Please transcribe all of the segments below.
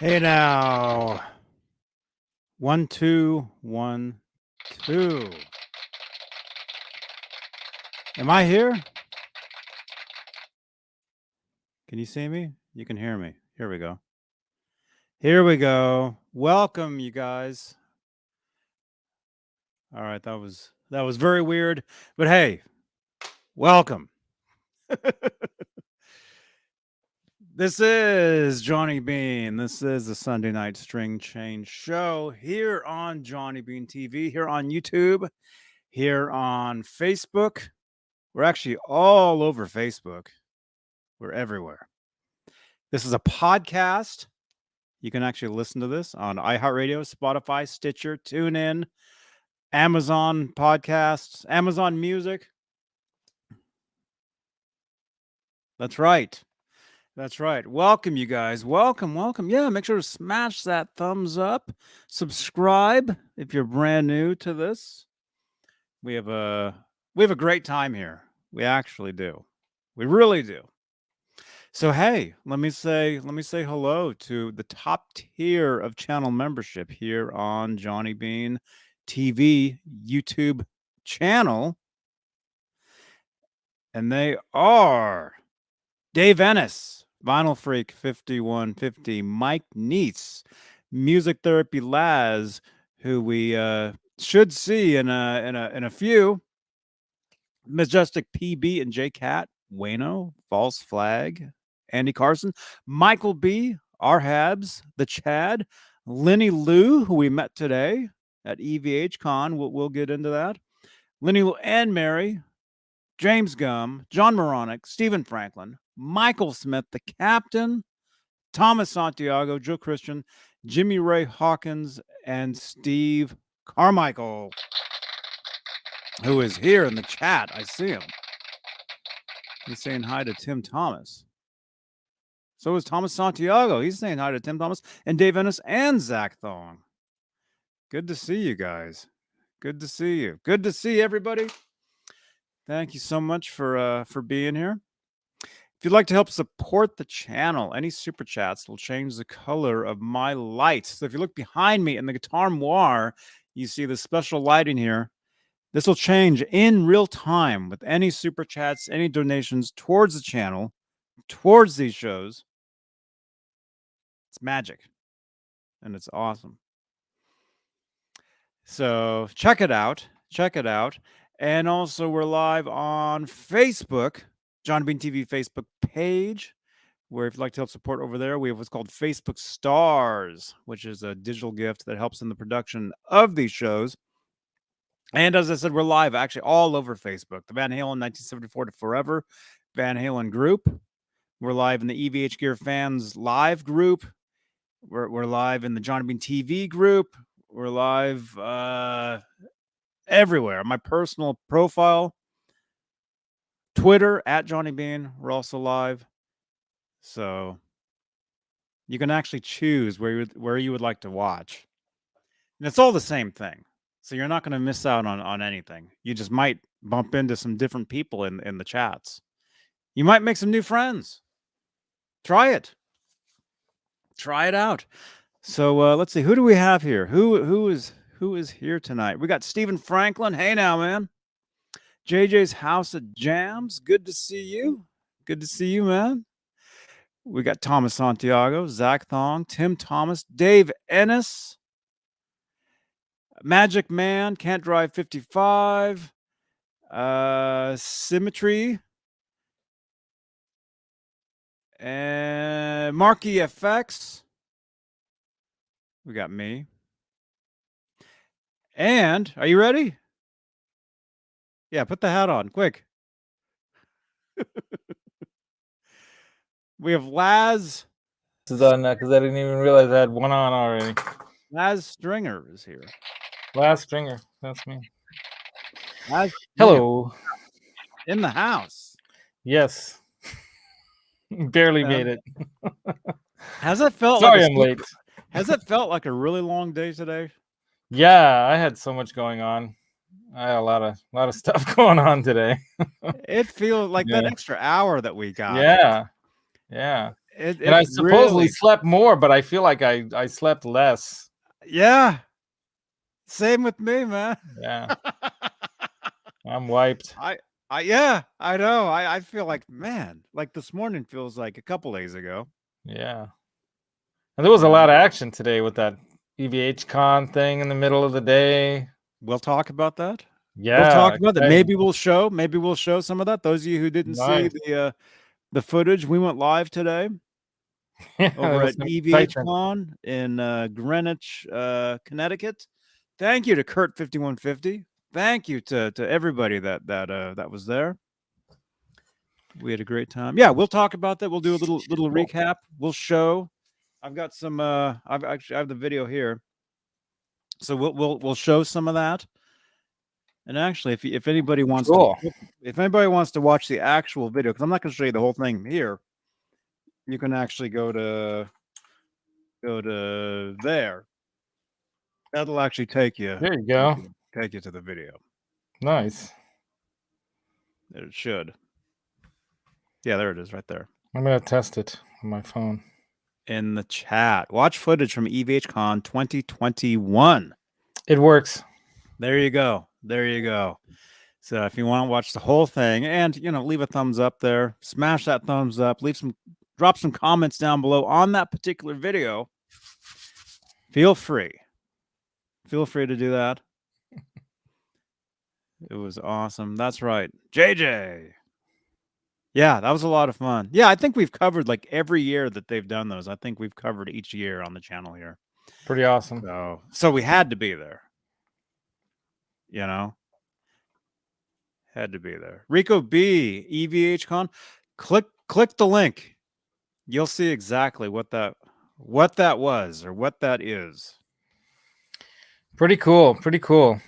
Hey now. 1 2 1 2. Am I here? Can you see me? You can hear me. Here we go. Here we go. Welcome, you guys. All right, that was very weird, but hey, welcome. This is Johnny Beane. This is the Sunday Night String Change Show here on Johnny Beane TV, here on YouTube, here on Facebook. We're actually all over Facebook. We're everywhere. This is a podcast. You can actually listen to this on iHeartRadio, Spotify, Stitcher, TuneIn, Amazon Podcasts, Amazon Music. That's right. That's right. Welcome, you guys. Welcome, welcome. Yeah, make sure to smash that thumbs up. Subscribe if you're brand new to this. We have a great time here. We actually do. We really do. So hey, let me say hello to the top tier of channel membership here on Johnny Beane TV YouTube channel. And they are Dave Ennis, Vinyl Freak 5150, Mike Neitz, Music Therapy Laz, who we should see in a few, Majestic PB and J Cat, Wayno, False Flag, Andy Carson, Michael B, R Habs, the Chad, Lenny Lou, who we met today at EVHcon. We'll get into that. Lenny Lou and Mary, James Gum, John Moronic, Stephen Franklin, Michael Smith, the Captain, Thomas Santiago, Joe Christian, Jimmy Ray Hawkins, and Steve Carmichael, who is here in the chat. I see him. He's saying hi to Tim Thomas. So is Thomas Santiago. He's saying hi to Tim Thomas and Dave Ennis and Zach Thong. Good to see you guys. Good to see you. Good to see everybody. Thank you so much for being here. If you'd like to help support the channel, any super chats will change the color of my light. So if you look behind me in the Guitar Noir, you see the special lighting here. This will change in real time with any super chats, any donations towards the channel, towards these shows. It's magic, and it's awesome. So check it out. Check it out. And also, we're live on Facebook, John Beane TV Facebook page, where if you'd like to help support over there, we have what's called Facebook Stars, which is a digital gift that helps in the production of these shows. And as I said, we're live actually all over Facebook. The Van Halen 1974 to Forever Van Halen group. We're live in the EVH Gear Fans live group. We're live in the Johnny Beane TV group. We're live everywhere. My personal profile, Twitter at Johnny Beane. We're also live. So you can actually choose where you would like to watch. And it's all the same thing. So you're not going to miss out on anything. You just might bump into some different people in the chats. You might make some new friends. Try it. Try it out. So let's see. Who do we have here? Who is here tonight? We got Stephen Franklin. Hey now, man. JJ's House of Jams. Good to see you. Good to see you, man. We got Thomas Santiago, Zach Thong, Tim Thomas, Dave Ennis, Magic Man, Can't Drive 55, Symmetry, and Marky FX. We got me. And are you ready? Yeah, put the hat on, quick. We have Laz. This is on because I didn't even realize I had one on already. Laz Stringer is here. Laz Stringer, that's me. Laz Hello. in the house. Yes. Barely made it. Has that felt Sorry I'm late. Has it felt like a really long day today? Yeah, I had so much going on. I had a lot of stuff going on today. It feels like that extra hour that we got. Yeah. And I supposedly slept more, but I feel like I slept less. Yeah. Same with me, man. Yeah. I'm wiped. Yeah, I know. I feel like, man, like this morning feels like a couple days ago. Yeah. And there was a lot of action today with that EVHcon thing in the middle of the day. We'll talk about that. Yeah. We'll talk about that. Maybe we'll show some of that. Those of you who didn't see the footage, we went live today over at EVHcon in Greenwich, Connecticut. Thank you to Kurt 5150. Thank you to everybody that was there. We had a great time. Yeah, we'll talk about that. We'll do a little recap. We'll show. I've got some. I have the video here, so we'll show some of that. And actually, if anybody wants to watch the actual video, because I'm not going to show you the whole thing here, you can actually go to there. That'll actually take you. There you go. Take you to the video. Nice. It should. Yeah, there it is, right there. I'm gonna test it on my phone. In the chat, watch footage from EVHcon 2021. It works. There you go. There you go. So if you want to watch the whole thing, and leave a thumbs up there, smash that thumbs up, drop some comments down below on that particular video. Feel free to do that. It was awesome. That's right. JJ. Yeah, that was a lot of fun. Yeah, I think we've covered like every year that they've done those. I think we've covered each year on the channel here. Pretty awesome. So we had to be there. Had to be there. Rico B, EVHcon. Click the link. You'll see exactly what that was or what that is. Pretty cool. Pretty cool.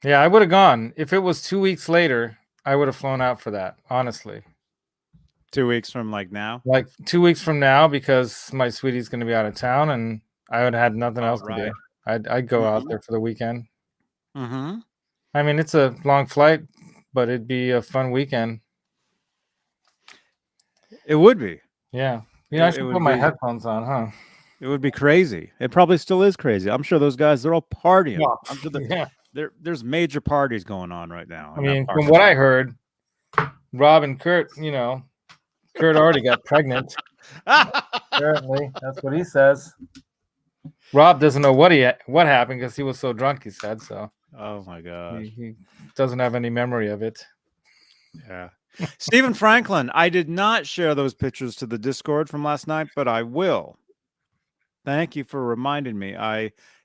Yeah, I would have gone. If it was 2 weeks later, I would have flown out for that, honestly. 2 weeks from like now? Like 2 weeks from now, because my sweetie's going to be out of town and I would have had nothing else to do. I'd go out there for the weekend. Mm-hmm. I mean, it's a long flight, but it'd be a fun weekend. It would be. Yeah. I should put my headphones on, huh? It would be crazy. It probably still is crazy. I'm sure those guys, they're all partying. Oh, I'm sure there's major parties going on right now. I mean, from what I heard, Rob and Kurt, Kurt already got pregnant. Apparently, that's what he says. Rob doesn't know what happened because he was so drunk, he said. So. Oh my God. He doesn't have any memory of it. Yeah. Stephen Franklin, I did not share those pictures to the Discord from last night, but I will. Thank you for reminding me.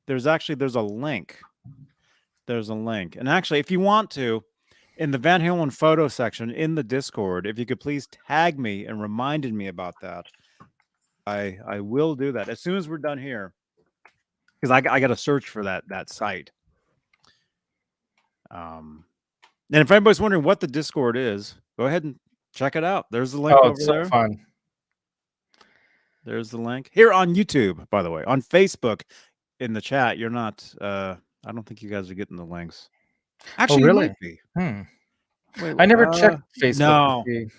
There's a link. There's a link. And actually, if you want to, in the Van Halen photo section in the Discord, if you could please tag me and reminded me about that, I will do that as soon as we're done here. Because I got to search for that site. And if anybody's wondering what the Discord is, go ahead and check it out. There's the link over there. It's so fun. There's the link here on YouTube, by the way. On Facebook, in the chat, you're not. I don't think you guys are getting the links. Actually, really? You might be. Wait, I never checked Facebook.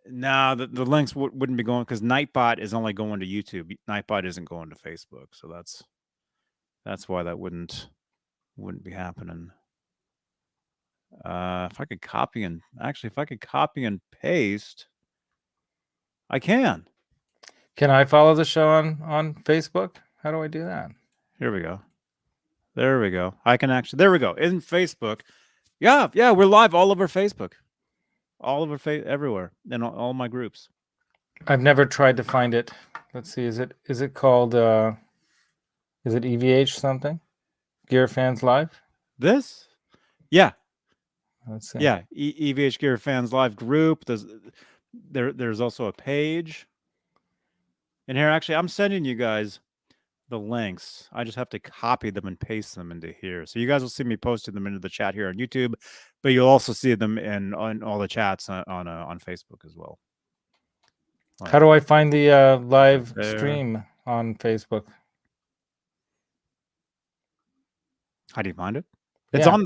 No, the links wouldn't be going because Nightbot is only going to YouTube. Nightbot isn't going to Facebook, so that's why that wouldn't be happening. If I could copy and paste, I can. Can I follow the show on Facebook? How do I do that? Here we go. There we go. I can actually. There we go. In Facebook. Yeah, we're live all over Facebook. All over everywhere in all my groups. I've never tried to find it. Let's see. Is it called is it EVH something? Gear Fans Live? This? Yeah. Let's see. Yeah, EVH Gear Fans Live group. There's also a page. And here, actually, I'm sending you guys the links. I just have to copy them and paste them into here. So you guys will see me posting them into the chat here on YouTube, but you'll also see them on all the chats on Facebook as well. How do I find the live stream on Facebook? How do you find it? It's on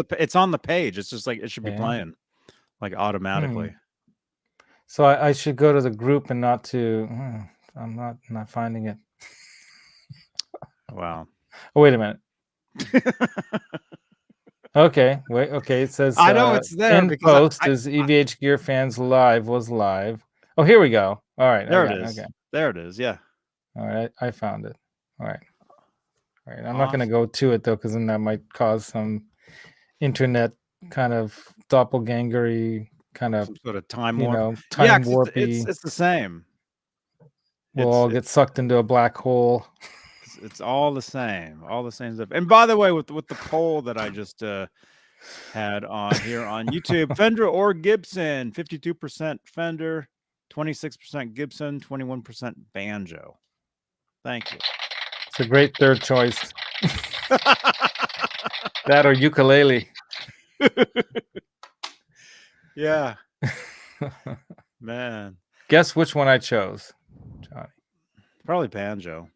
the page. It's just like it should be playing like automatically. So I should go to the group and not to. I'm not finding it. Wow. Oh, wait a minute. Okay, wait. Okay, it says I know it's there in because post is EVH Gear Fans Live was live. Oh, here we go. All right, there I it got is. Okay. There it is. Yeah. All right, I found it. All right. All right. I'm not going to Awesome. go to it though, because then that might cause some internet kind of doppelgangery kind of Some sort of time warp. Yeah, time 'cause warpy. it's the same. We'll all get sucked into a black hole. It's all the same. All the same stuff. And by the way, with the poll that I just had on here on YouTube, Fender or Gibson, 52% Fender, 26% Gibson, 21% banjo. Thank you. It's a great third choice. That or ukulele. Yeah. Man. Guess which one I chose, Johnny? Probably banjo.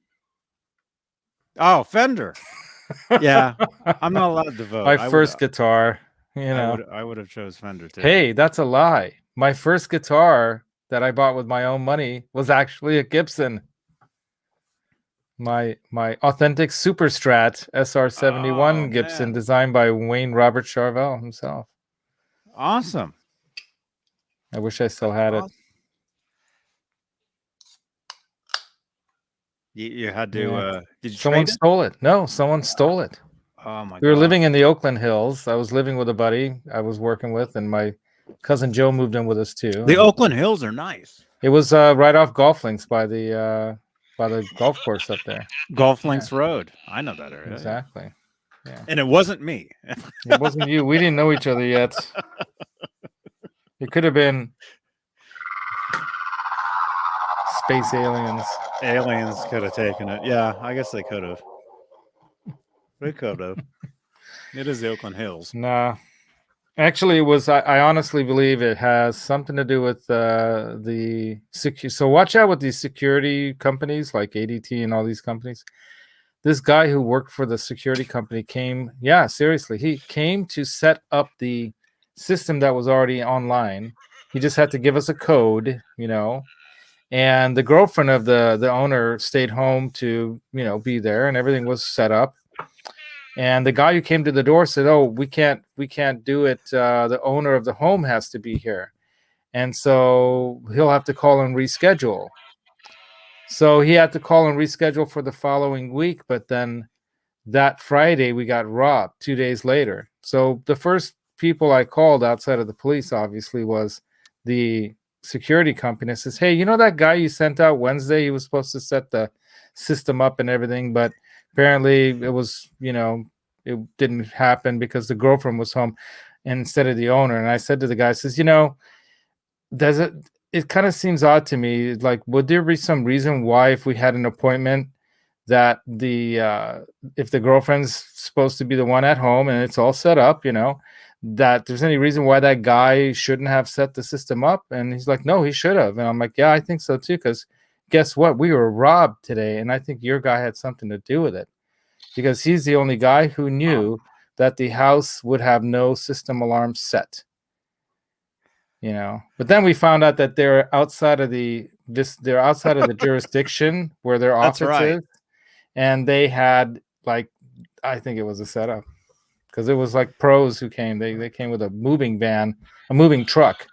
Oh, Fender. Yeah. I'm not allowed to vote. My first guitar, I would have chose Fender too. Hey, that's a lie. My first guitar that I bought with my own money was actually a Gibson. My authentic Super Strat SR71 Gibson, designed by Wayne Robert Charvel himself. Awesome. I wish I still had it. You had to did you someone trade stole it? No, someone stole it. Oh my god. We were living in the Oakland Hills. I was living with a buddy I was working with, and my cousin Joe moved in with us too. The Oakland Hills are nice. It was right off Golf Links by the golf course up there. Golf Links Road. I know that area. Exactly. Yeah. And it wasn't me. It wasn't you. We didn't know each other yet. It could have been space aliens. Aliens could have taken it. Yeah, I guess they could have. They could have. It is the Oakland Hills. Nah. Actually, it was. I honestly believe it has something to do with the security. So watch out with these security companies like ADT and all these companies. This guy who worked for the security company came. Yeah, seriously, he came to set up the system that was already online. He just had to give us a code, And the girlfriend of the owner stayed home to be there, and everything was set up. And the guy who came to the door said, "Oh, we can't do it. The owner of the home has to be here, and so he'll have to call and reschedule." So he had to call and reschedule for the following week, but then that Friday we got robbed 2 days later. So the first people I called outside of the police, obviously, was the security company. It says, "Hey, that guy you sent out Wednesday? He was supposed to set the system up and everything, but apparently it was, it didn't happen because the girlfriend was home instead of the owner." And I said to the guy, says, does it kind of seems odd to me. Like, would there be some reason why, if we had an appointment, that if the girlfriend's supposed to be the one at home and it's all set up, that there's any reason why that guy shouldn't have set the system up? And he's like, "No, he should have." And I'm like, "Yeah, I think so too, because guess what? We were robbed today, and I think your guy had something to do with it, because he's the only guy who knew that the house would have no system alarm set." But then we found out that they're outside of the jurisdiction where their office is, and they had, like, I think it was a setup, because it was like pros who came. They came with a moving van, a moving truck.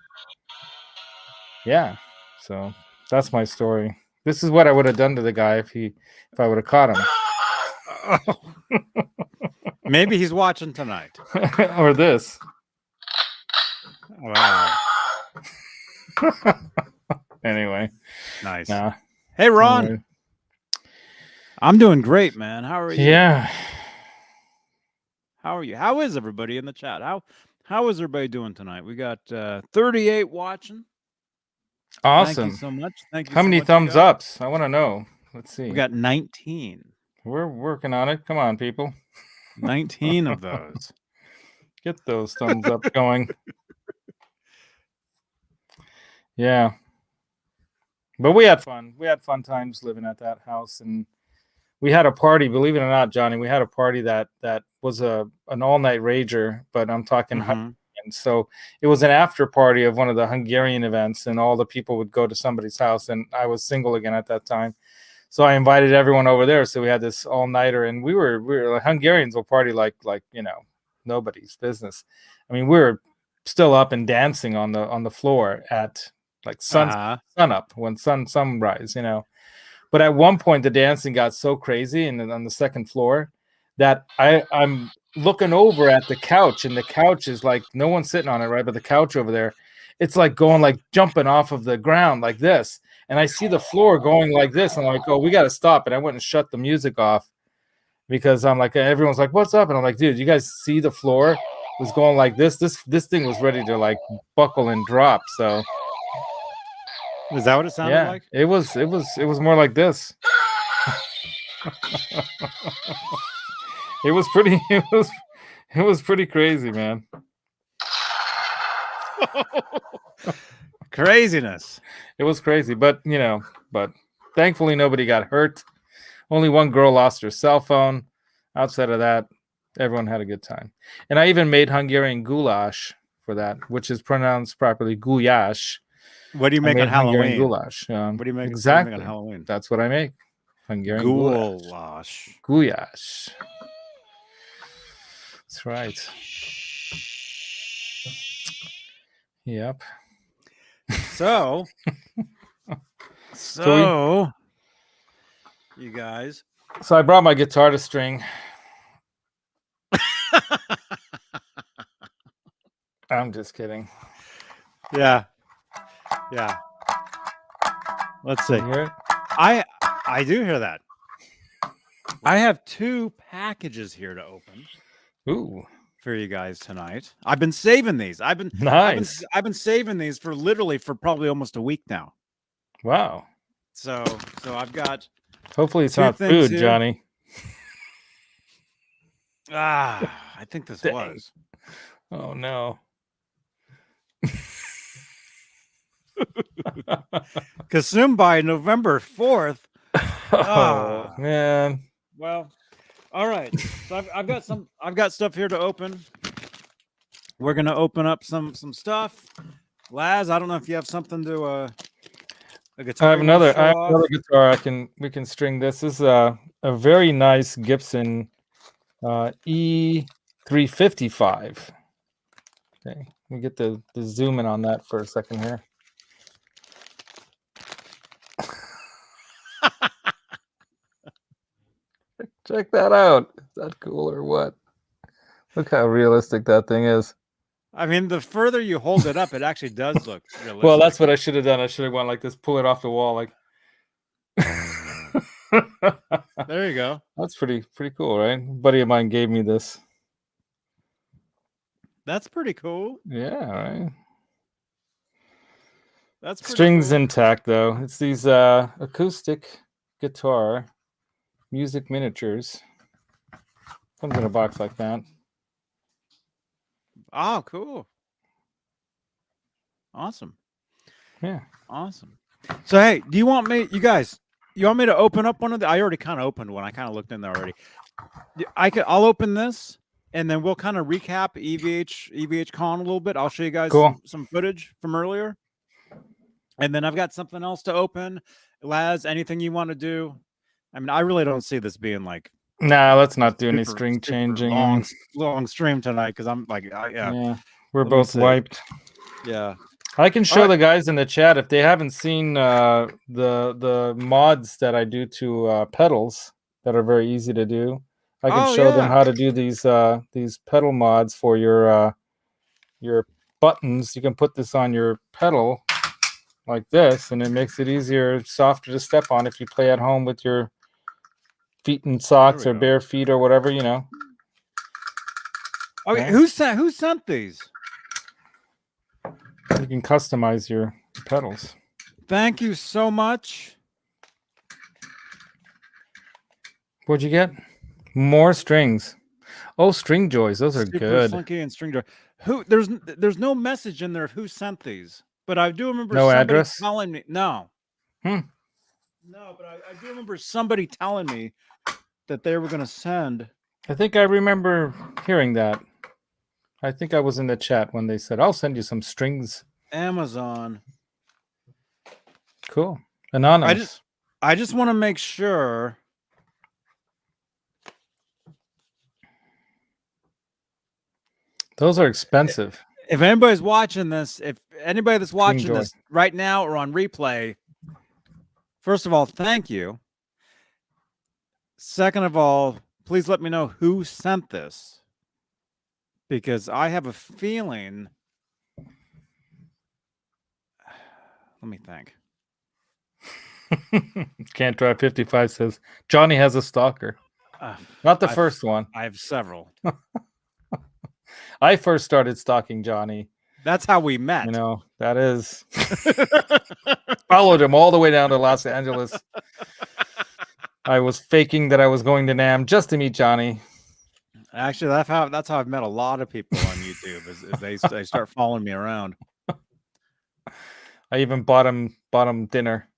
Yeah, so that's my story. This is what I would have done to the guy if I would have caught him. Maybe he's watching tonight. Or this. Wow. Anyway. Nice. Nah. Hey, Ron. Anyway. I'm doing great, man. How are you? Yeah. How are you? How is everybody in the chat? How is everybody doing tonight? We got 38 watching. Awesome. Thank you so much. Thank you. How many thumbs ups? I want to know. Let's see. We got 19. We're working on it. Come on, people. 19 of those. Get those thumbs up going. Yeah. But we had fun. We had fun times living at that house, and we had a party. Believe it or not, Johnny, we had a party that was an all-night rager, but I'm talking And so it was an after party of one of the Hungarian events, and all the people would go to somebody's house, and I was single again at that time. So I invited everyone over there. So we had this all-nighter, and we were like, Hungarians will party like nobody's business. I mean, we were still up and dancing on the floor at like sun up when sunrise, But at one point, the dancing got so crazy, and on the second floor, that I'm looking over at the couch, and the couch is like no one's sitting on it, right? But the couch over there, it's like going like jumping off of the ground like this, and I see the floor going like this. I'm like, oh, we got to stop. And I went and shut the music off because I'm like, everyone's like, what's up? And I'm like, dude, you guys see the floor was going like this? This thing was ready to like buckle and drop. So. Is that what it sounded like? It was more like this. It was pretty crazy, man. Craziness. It was crazy, but thankfully nobody got hurt. Only one girl lost her cell phone. Outside of that, everyone had a good time. And I even made Hungarian goulash for that, which is pronounced properly goulash. What do you make on Halloween? Goulash. What do you make exactly on Halloween? That's what I make. Hungarian goulash. Goulash. That's right. Yep. So you guys. So I brought my guitar to string. I'm just kidding. Yeah. Let's see. I do hear that. I have 2 packages here to open. Ooh. For you guys tonight. I've been saving these. I've been saving these for probably almost a week now. Wow. So I've got. Hopefully it's not food, here. Johnny. I think this was. Oh no. Consumed by November 4th. Oh man. Well, all right. So I've got stuff here to open. We're gonna open up some stuff. Laz, I don't know if you have something to a guitar. I have another guitar. We can string this. This is a very nice Gibson E355. Okay, let me get the zoom in on that for a second here. Check that out. Is that cool or what? Look how realistic that thing is. I mean, the further you hold it up, it actually does look realistic. Well, that's what I should have done. I should have gone like this, pull it off the wall, like. There you go. That's pretty cool, right? A buddy of mine gave me this. That's pretty cool. Yeah, right. That's pretty strings cool. Intact though. It's these acoustic guitar music miniatures. Comes in a box like that. Oh, cool. Awesome. Yeah. Awesome. So hey, you want me to open up one of the? I already kind of opened one. I kind of looked in there already. I'll open this, and then we'll kind of recap EVHcon a little bit. I'll show you guys some footage from earlier, and then I've got something else to open. Laz, anything you want to do? I mean, I really don't see this being like. Nah, let's not do any string changing. Long stream tonight because I'm like, yeah, we're both wiped. Yeah. I can show the guys in the chat if they haven't seen the mods that I do to pedals that are very easy to do. I can show them how to do these pedal mods for your buttons. You can put this on your pedal like this, and it makes it easier, softer to step on if you play at home with your feet in socks or bare feet or whatever, you know. Okay, who sent these? You can customize your pedals. Thank you so much. What'd you get? More strings. Oh, String Joys. Those are good. Slinky and String Joy. There's no message in there of who sent these, but I do remember address telling me. No. No, but I do remember somebody telling me that they were going to send. I think I remember hearing that. I think I was in the chat when they said, I'll send you some strings. Amazon. Cool. Anonymous. I just want to make sure. Those are expensive. If anybody's watching this, if anybody that's watching Enjoy. this right now or on replay, first of all, thank you. Second of all, please let me know who sent this, because I have a feeling. Let me think. Can't Drive 55 says Johnny has a stalker. Not the first one. I have several. I first started stalking Johnny. That's how we met. You know, that is. Followed him all the way down to Los Angeles. I was faking that I was going to NAMM just to meet Johnny. Actually, that's how I've met a lot of people on YouTube. Is they start following me around. I even bought him dinner.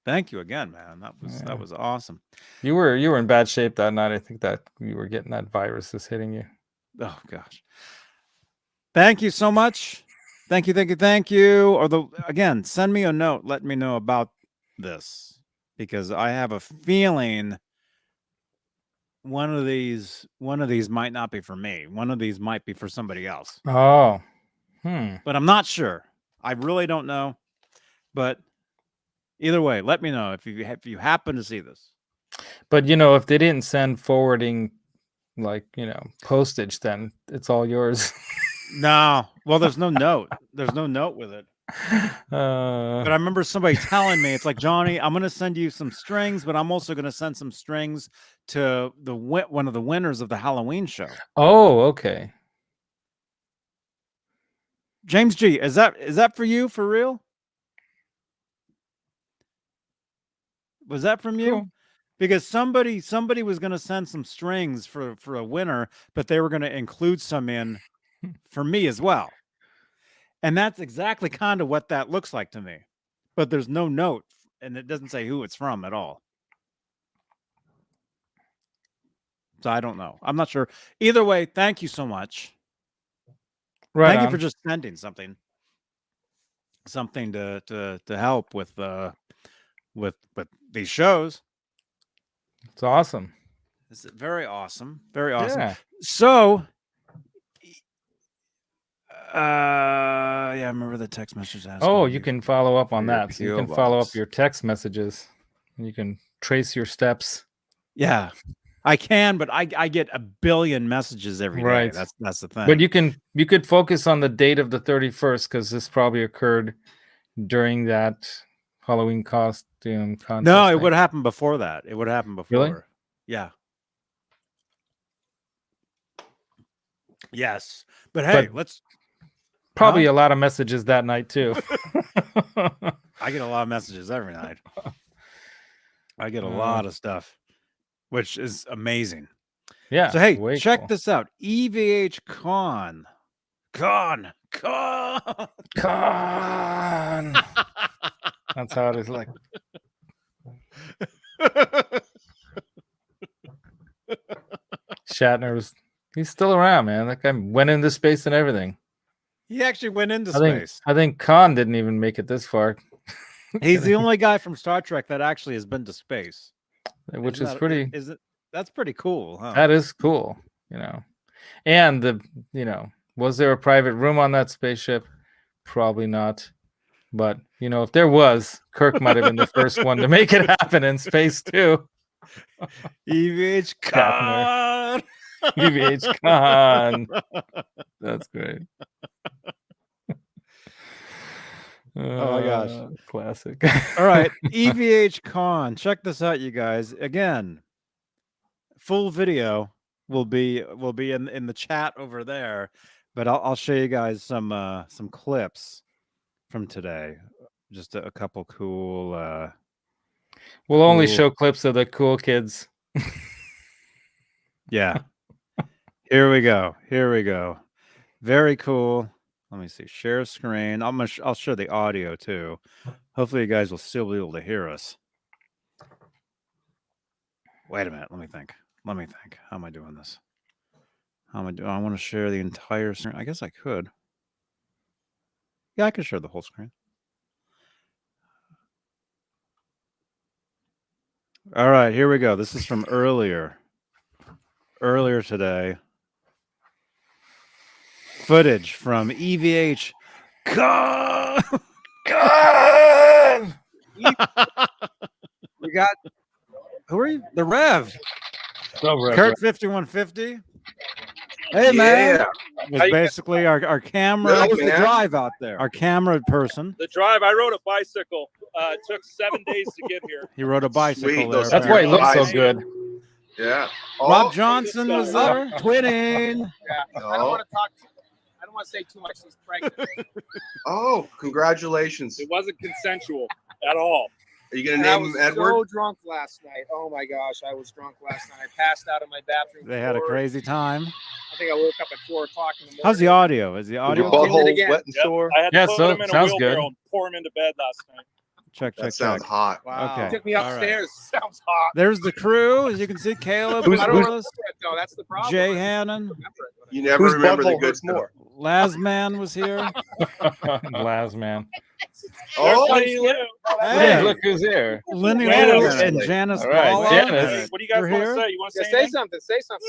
Thank you again, man. That was awesome. You were in bad shape that night. I think that you were getting that virus is hitting you. Oh gosh. Thank you so much. Thank you. Or again, send me a note. Let me know about this, because I have a feeling one of these might not be for me. One of these might be for somebody else. Oh. But I'm not sure. I really don't know. But either way, let me know if you happen to see this. But you know, if they didn't send forwarding, like, you know, postage, then it's all yours. No. Well, there's no note. There's no note with it. But I remember somebody telling me, it's like, Johnny, I'm going to send you some strings, but I'm also going to send some strings to one of the winners of the Halloween show. Oh, okay. James G, is that for you, for real? Was that from you? Cool. Because somebody was going to send some strings for a winner, but they were going to include some in for me as well. And that's exactly kind of what that looks like to me. But there's no note, and it doesn't say who it's from at all. So I don't know. I'm not sure. Either way, thank you so much. Right. Thank you for just sending something to help with these shows. It's awesome. It's very awesome. Very awesome. Yeah. So yeah, I remember the text message asking. Oh, you can follow up on that. So you can follow up your text messages, and you can trace your steps. Yeah, I can, but I get a billion messages every day. That's the thing. But you could focus on the date of the 31st, because this probably occurred during that Halloween costume contest. No, it would happen before that. It would happen before. Really? Yeah. Yes, but hey, let's. Probably a lot of messages that night too. I get a lot of messages every night. I get a lot of stuff, which is amazing. Yeah. So hey, check this out. EVHcon. Con. That's how it is. Like. Shatner he's still around, man. That guy went into space and everything. He actually went into space. I think Khan didn't even make it this far. He's the only guy from Star Trek that actually has been to space, which is pretty. That's pretty cool, huh? That is cool, you know. And was there a private room on that spaceship? Probably not. But if there was, Kirk might have been the first one to make it happen in space too. EVHcon. EVHcon. That's great. Oh my gosh. Classic. All right. EVHcon. Check this out, you guys. Again, full video will be in the chat over there, but I'll show you guys some clips from today. Just a couple cool we'll only show clips of the cool kids. Yeah. Here we go. Very cool. Let me see. Share screen. I'll show the audio too. Hopefully you guys will still be able to hear us. Wait a minute. Let me think. How am I doing this? How am I doing? I want to share the entire screen. I guess I could. Yeah, I could share the whole screen. All right, here we go. This is from earlier today. Footage from EVH. God! We got, who are you? The Rev. Kurt 5150. Hey, man. Was basically our camera. How was the drive out there? Our camera person. The drive, I rode a bicycle. It took 7 days to get here. He rode a bicycle Sweet, there. those That's why it looks so Bicycle. good. Yeah. Rob Johnson was there. Twinning. I don't want to talk. I don't want to say too much. She's pregnant. Oh, congratulations. It wasn't consensual at all. Are you going to I name was him Edward? so drunk last night. Oh my gosh, I was drunk last night. I passed out in my bathroom. They had a floor. crazy time. I think I woke up at 4 o'clock in the morning. How's the audio? Is the Your audio? butthole- butthole again. wet and Yep. sore? I had Yeah, to put so him in a sounds wheelbarrow good. and pour him into bed last night. Check. That sounds hot. Wow. Okay. He took me All right. upstairs. Sounds hot. There's the crew. As you can see, Caleb Who's- was I don't with remember us. it though. That's the problem. Jay I Hannon. don't remember it, but You never Whose remember the butthole good hurts stuff. more? Lazman was here. Last man. Oh, There's Lenny Lou. Hey, Hey, look who's here. Lenny Hey, Lou Janice. and Janice All right, Balla. Janice. What do you guys You're want here? to say? You want to Yeah, say say anything? something. Say something.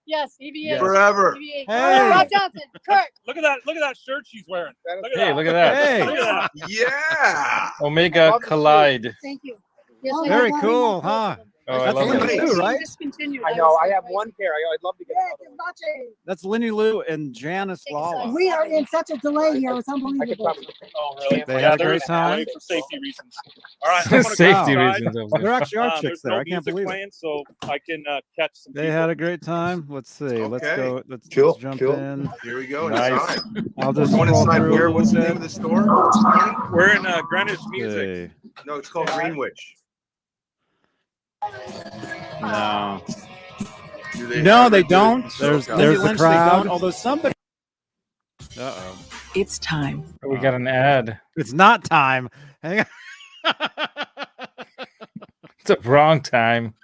Yes, EVH. Forever. EVH. Hey. Rob Johnson, Kurt. Look at that shirt she's wearing. Look at Hey, that. look at that. Hey, Look at that. Yeah. Omega Collide. Thank you. Yes, I very have cool, one. huh? Oh, I That's love Lenny it. Lou, right? Discontinued. I know. I have one pair. I'd love to get another one. That's Lenny Lou and Janice Lala. We are in such a delay here. It's I could unbelievable. probably. Oh, really? They had a there great is time. delay for safety reasons. All right, I'm gonna go Safety outside. reasons. There actually are chicks There's there. no I can't music believe it. playing, so I can catch some They people. had a great time. Let's see. Let's Okay. go. Let's Cool, jump cool. in. Here we go. Nice. Inside. I'll just Going scroll inside through where? a What's the little name of bit. the store? We're in Greenwich Music. See. No, it's called Greenwich. No. Do No, ever they do it don't. in There's SoCal? the crowd. Although somebody. Uh-oh. It's time. We got an ad. It's not time. Hang on. It's a wrong time.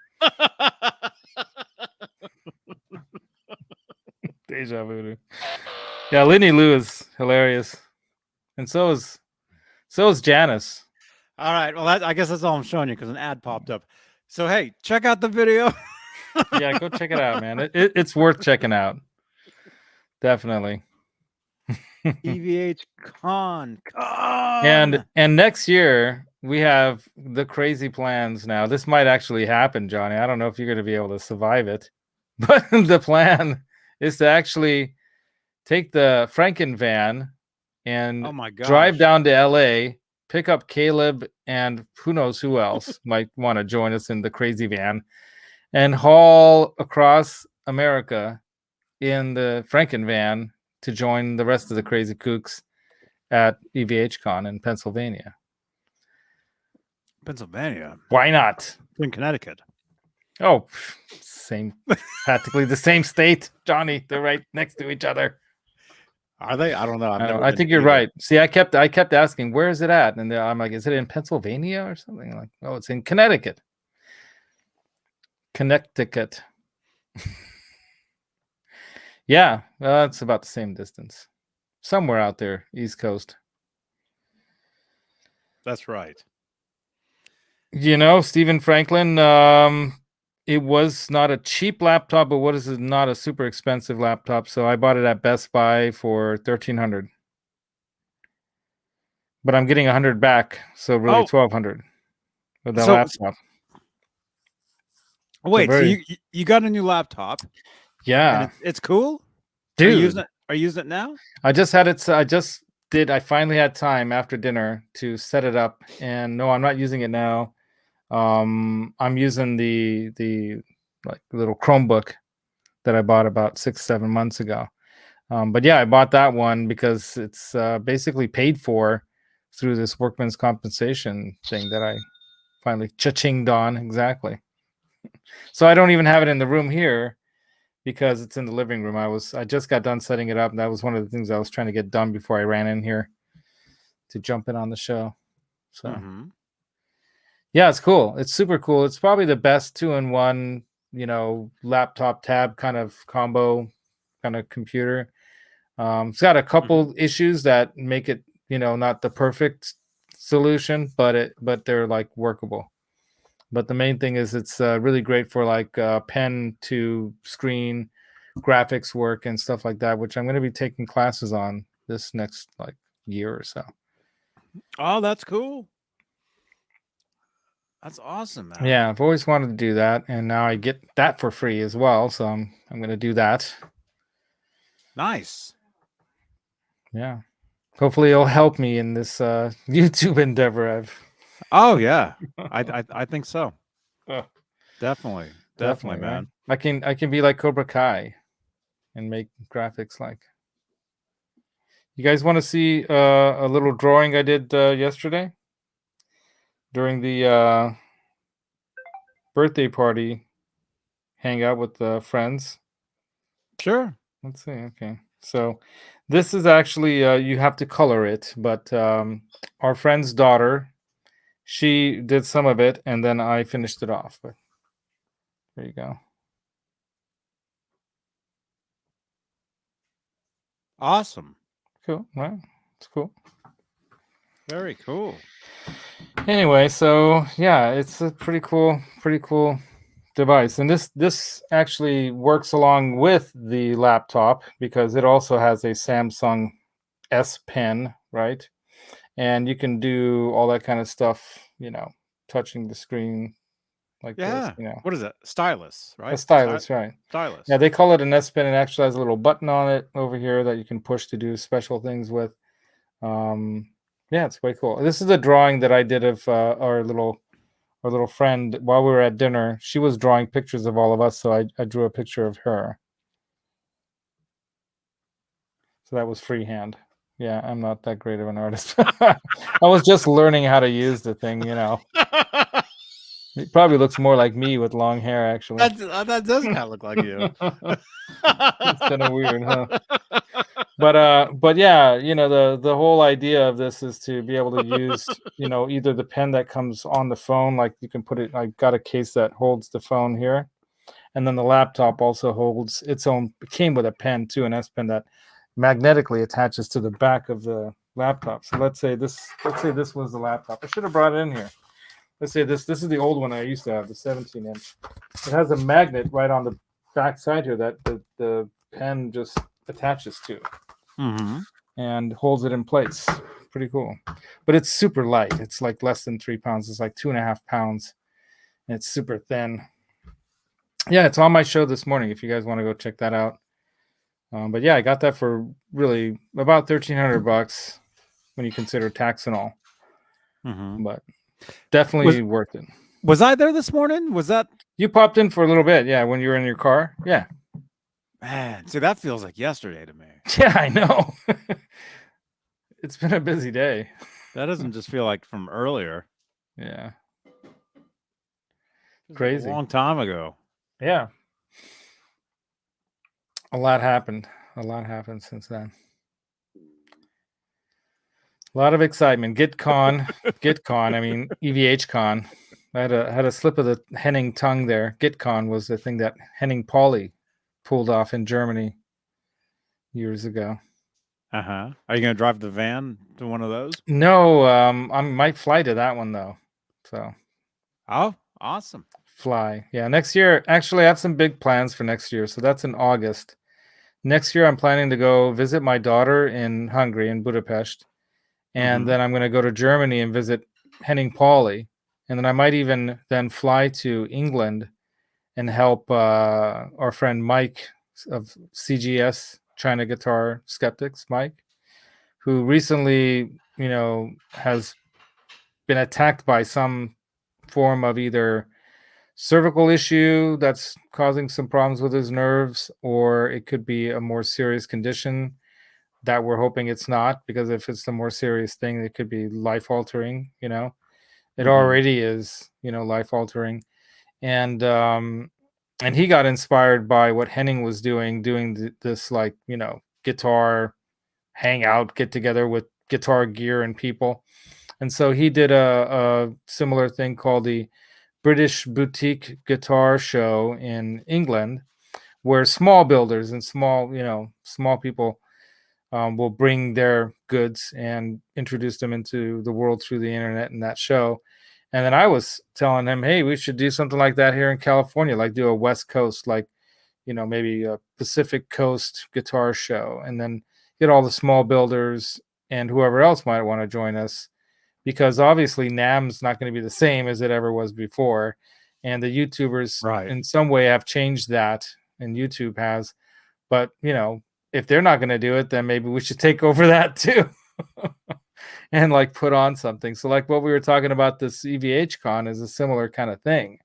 Deja vu. Yeah, Lenny Lou is hilarious, and so is Janice. All right. Well, I guess that's all I'm showing you because an ad popped up. So hey, check out the video. Yeah, go check it out, man. It's worth checking out. Definitely. EVHcon. And next year we have the crazy plans. Now this might actually happen, Johnny. I don't know if you're going to be able to survive it, but the plan is to actually take the Franken van and Oh my god. drive down to LA, pick up Caleb and who knows who else might want to join us in the crazy van, and haul across America in the Franken van to join the rest of the crazy kooks at EVHcon in Pennsylvania. Pennsylvania. Why not? In Connecticut. Oh, same, practically the same state, Johnny. They're right next to each other. Are they? I don't know. I've never I been think to you're either. right. See, I kept asking, where is it at? And I'm like, is it in Pennsylvania or something? Like, oh, it's in Connecticut. Connecticut. Yeah, well, it's about the same distance. Somewhere out there, East Coast. That's right. You know, Stephen Franklin, it was not a cheap laptop, but what is it? Not a super expensive laptop. So I bought it at Best Buy for $1,300. But I'm getting $100 back, so really Oh. $1,200 with that So- laptop. Wait, so very- you got a new laptop? Yeah, And it's cool? Are you dude. using it now? I just had it. I finally had time after dinner to set it up, and no, I'm not using it now. I'm using the like little Chromebook that I bought about 6-7 months ago. But yeah, I bought that one because it's basically paid for through this workman's compensation thing that I finally cha-chinged on. Exactly. So I don't even have it in the room here because it's in the living room. I just got done setting it up, and that was one of the things I was trying to get done before I ran in here to jump in on the show. So Mhm. yeah, it's cool. It's super cool. It's probably the best 2-in-1, laptop tab kind of combo kind of computer. It's got a couple issues that make it, not the perfect solution, but they're like workable. But the main thing is it's really great for like pen to screen graphics work and stuff like that, which I'm going to be taking classes on this next like year or so. Oh, that's cool. That's awesome, man. Yeah, I've always wanted to do that, and now I get that for free as well. So I'm going to do that. Nice. Yeah. Hopefully it'll help me in this YouTube endeavor. Oh yeah, I think so. Oh. Definitely, Definitely, man. Right? I can be like Cobra Kai and make graphics like. You guys want to see a little drawing I did yesterday during the birthday party hangout with friends? Sure. Let's see. Okay. So this is actually, you have to color it, but our friend's daughter, she did some of it, and then I finished it off. But there you go. Awesome. Cool. Right. It's cool. Very cool. Anyway, so yeah, it's a pretty cool device, and this actually works along with the laptop because it also has a Samsung S Pen, right? And you can do all that kind of stuff, touching the screen like Yeah. this, What is it? Stylus, right? a stylus, right? Stylus. Yeah, they call it an S Pen. It actually has a little button on it over here that you can push to do special things with. Yeah, it's way cool. This is a drawing that I did of our little friend while we were at dinner. She was drawing pictures of all of us, so I drew a picture of her. So that was freehand. Yeah, I'm not that great of an artist. I was just learning how to use the thing, It probably looks more like me with long hair, actually. That does kind of look like you. It's kind of weird, huh? But yeah, the whole idea of this is to be able to use, either the pen that comes on the phone, like you can put it. I got a case that holds the phone here, and then the laptop also holds its own. It came with a pen too, an S Pen that magnetically attaches to the back of the laptop. So let's say this was the laptop. I should have brought it in here. Let's say this is the old one I used to have, the 17-inch. It has a magnet right on the back side here that the pen just attaches to and holds it in place. Pretty cool. But it's super light. It's like less than 3 pounds. It's like 2.5 pounds. And it's super thin. Yeah, it's on my show this morning if you guys want to go check that out. But yeah, I got that for really about $1,300 when you consider tax and all. But definitely worth it. Was I there this morning? Was that you popped in for a little bit? Yeah, when you were in your car. Yeah. Man, see, that feels like yesterday to me. Yeah, I know. It's been a busy day. That doesn't just feel like from earlier. Yeah. Crazy. A long time ago. Yeah. A lot happened. A lot happened since then. A lot of excitement. GitCon. I mean, EVHcon. I had a slip of the Henning tongue there. GitCon was the thing that Henning Pauly pulled off in Germany years ago. Are you going to drive the van to one of those? No, I might fly to that one though. So. Oh, awesome. Fly. Yeah, next year. Actually, I have some big plans for next year. So that's in August. Next year, I'm planning to go visit my daughter in Hungary, in Budapest. And then I'm going to go to Germany and visit Henning Pauly. And then I might even then fly to England and help our friend Mike of CGS, China Guitar Skeptics, Mike, who recently, has been attacked by some form of either cervical issue that's causing some problems with his nerves, or it could be a more serious condition that we're hoping it's not, because if it's the more serious thing, it could be life-altering, It already is, life altering. And he got inspired by what Henning was doing this like, guitar hangout, get together with guitar gear and people. And so he did a similar thing called the British Boutique Guitar Show in England, where small builders and small people will bring their goods and introduce them into the world through the internet and that show. And then I was telling him, hey, we should do something like that here in California, like do a West Coast, like, maybe a Pacific Coast guitar show, and then get all the small builders and whoever else might want to join us, because obviously NAMM's not going to be the same as it ever was before. And the YouTubers Right. in some way have changed that, and YouTube has. But, if they're not going to do it, then maybe we should take over that too. And like put on something. So like what we were talking about, this EVHcon is a similar kind of thing,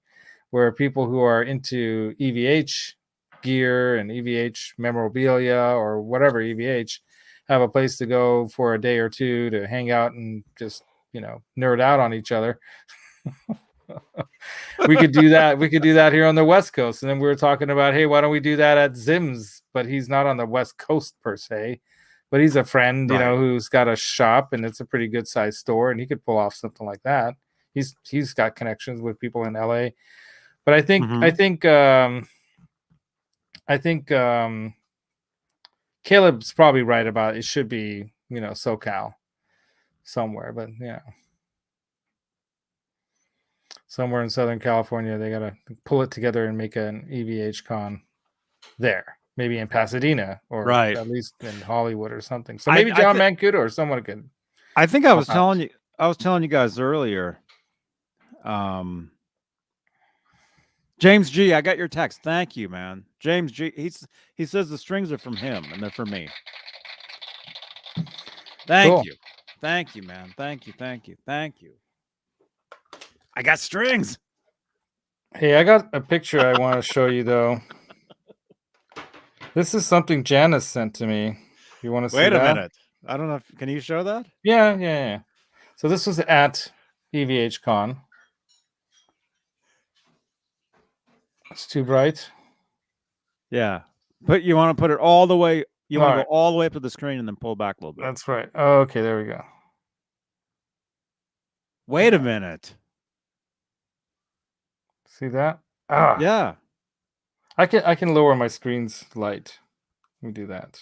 where people who are into EVH gear and EVH memorabilia or whatever EVH have a place to go for a day or two to hang out and just, nerd out on each other. We could do that. We could do that here on the West Coast. And then we were talking about, hey, why don't we do that at Zim's? But he's not on the West Coast per se. But he's a friend, Right. who's got a shop, and it's a pretty good sized store, and he could pull off something like that. He's got connections with people in LA. But I think Caleb's probably right about it should be, SoCal somewhere, but somewhere in Southern California, they gotta pull it together and make an EVHcon there. Maybe in Pasadena, or Right. at least in Hollywood or something. So I- maybe I John thi- Mancuda or someone could. I think I was Help out. telling you guys earlier. James G, I got your text. Thank you, man. James G, he says the strings are from him and they're for me. Thank Cool. you. Thank you, man. Thank you. I got strings. Hey, I got a picture I want to show you though. This is something Janice sent to me. You want to see Wait a that? minute. I don't know if can you show that? Yeah. So this was at EVHcon. It's too bright. Yeah. But you want to put it all the way, you want to Alright. go all the way up to the screen and then pull back a little bit. That's right. Oh, okay, there we go. Wait a minute. See that? Ah, Yeah. I can lower my screen's light. Let me do that.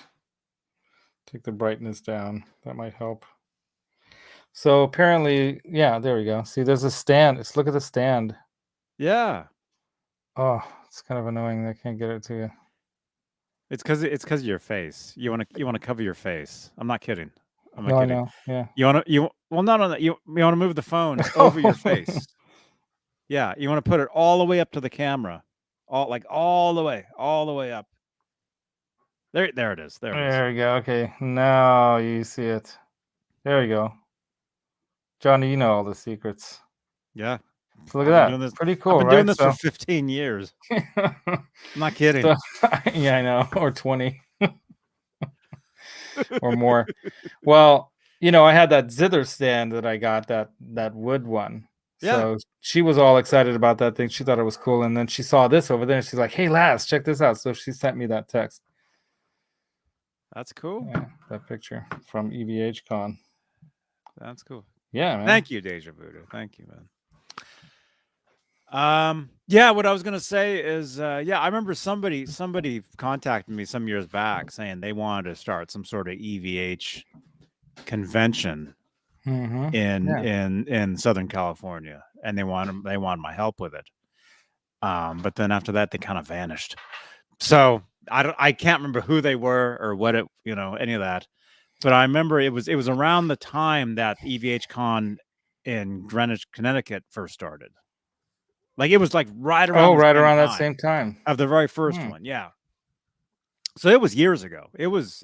Take the brightness down. That might help. So apparently, yeah, there we go. See, there's a stand. Let's look at the stand. Yeah. Oh, it's kind of annoying. I can't get it to you. It's because of your face. You want to cover your face. I'm not kidding. I'm not No, I kidding. know. Yeah. Not on that. You want to move the phone over your face. Yeah, you want to put it all the way up to the camera, all the way up. There it is. There it is. There we go. Okay, now you see it. There we go. Johnny, you know all the secrets. Yeah, So look I've been at doing that. this- Pretty cool, I've been right? doing this for 15 years. I'm not kidding. Yeah, I know, or 20 or more. Well, I had that zither stand that I got, that wood one. Yeah. So she was all excited about that thing. She thought it was cool, and then she saw this over there, and she's like, "Hey, Laz, check this out." So she sent me that text. That's cool. Yeah, that picture from EVHcon. That's cool. Yeah, man. Thank you, Deja Voodoo. Thank you, man. Yeah, what I was gonna say is, I remember somebody contacted me some years back saying they wanted to start some sort of EVH convention Mhm. in Southern California, and they wanted my help with it. But then after that, they kind of vanished. So I can't remember who they were or what it, any of that. But I remember it was around the time that EVHcon in Greenwich, Connecticut first started. Like it was like right around. Oh, the right same around that time same time. of the very first one. Yeah. So it was years ago. It was.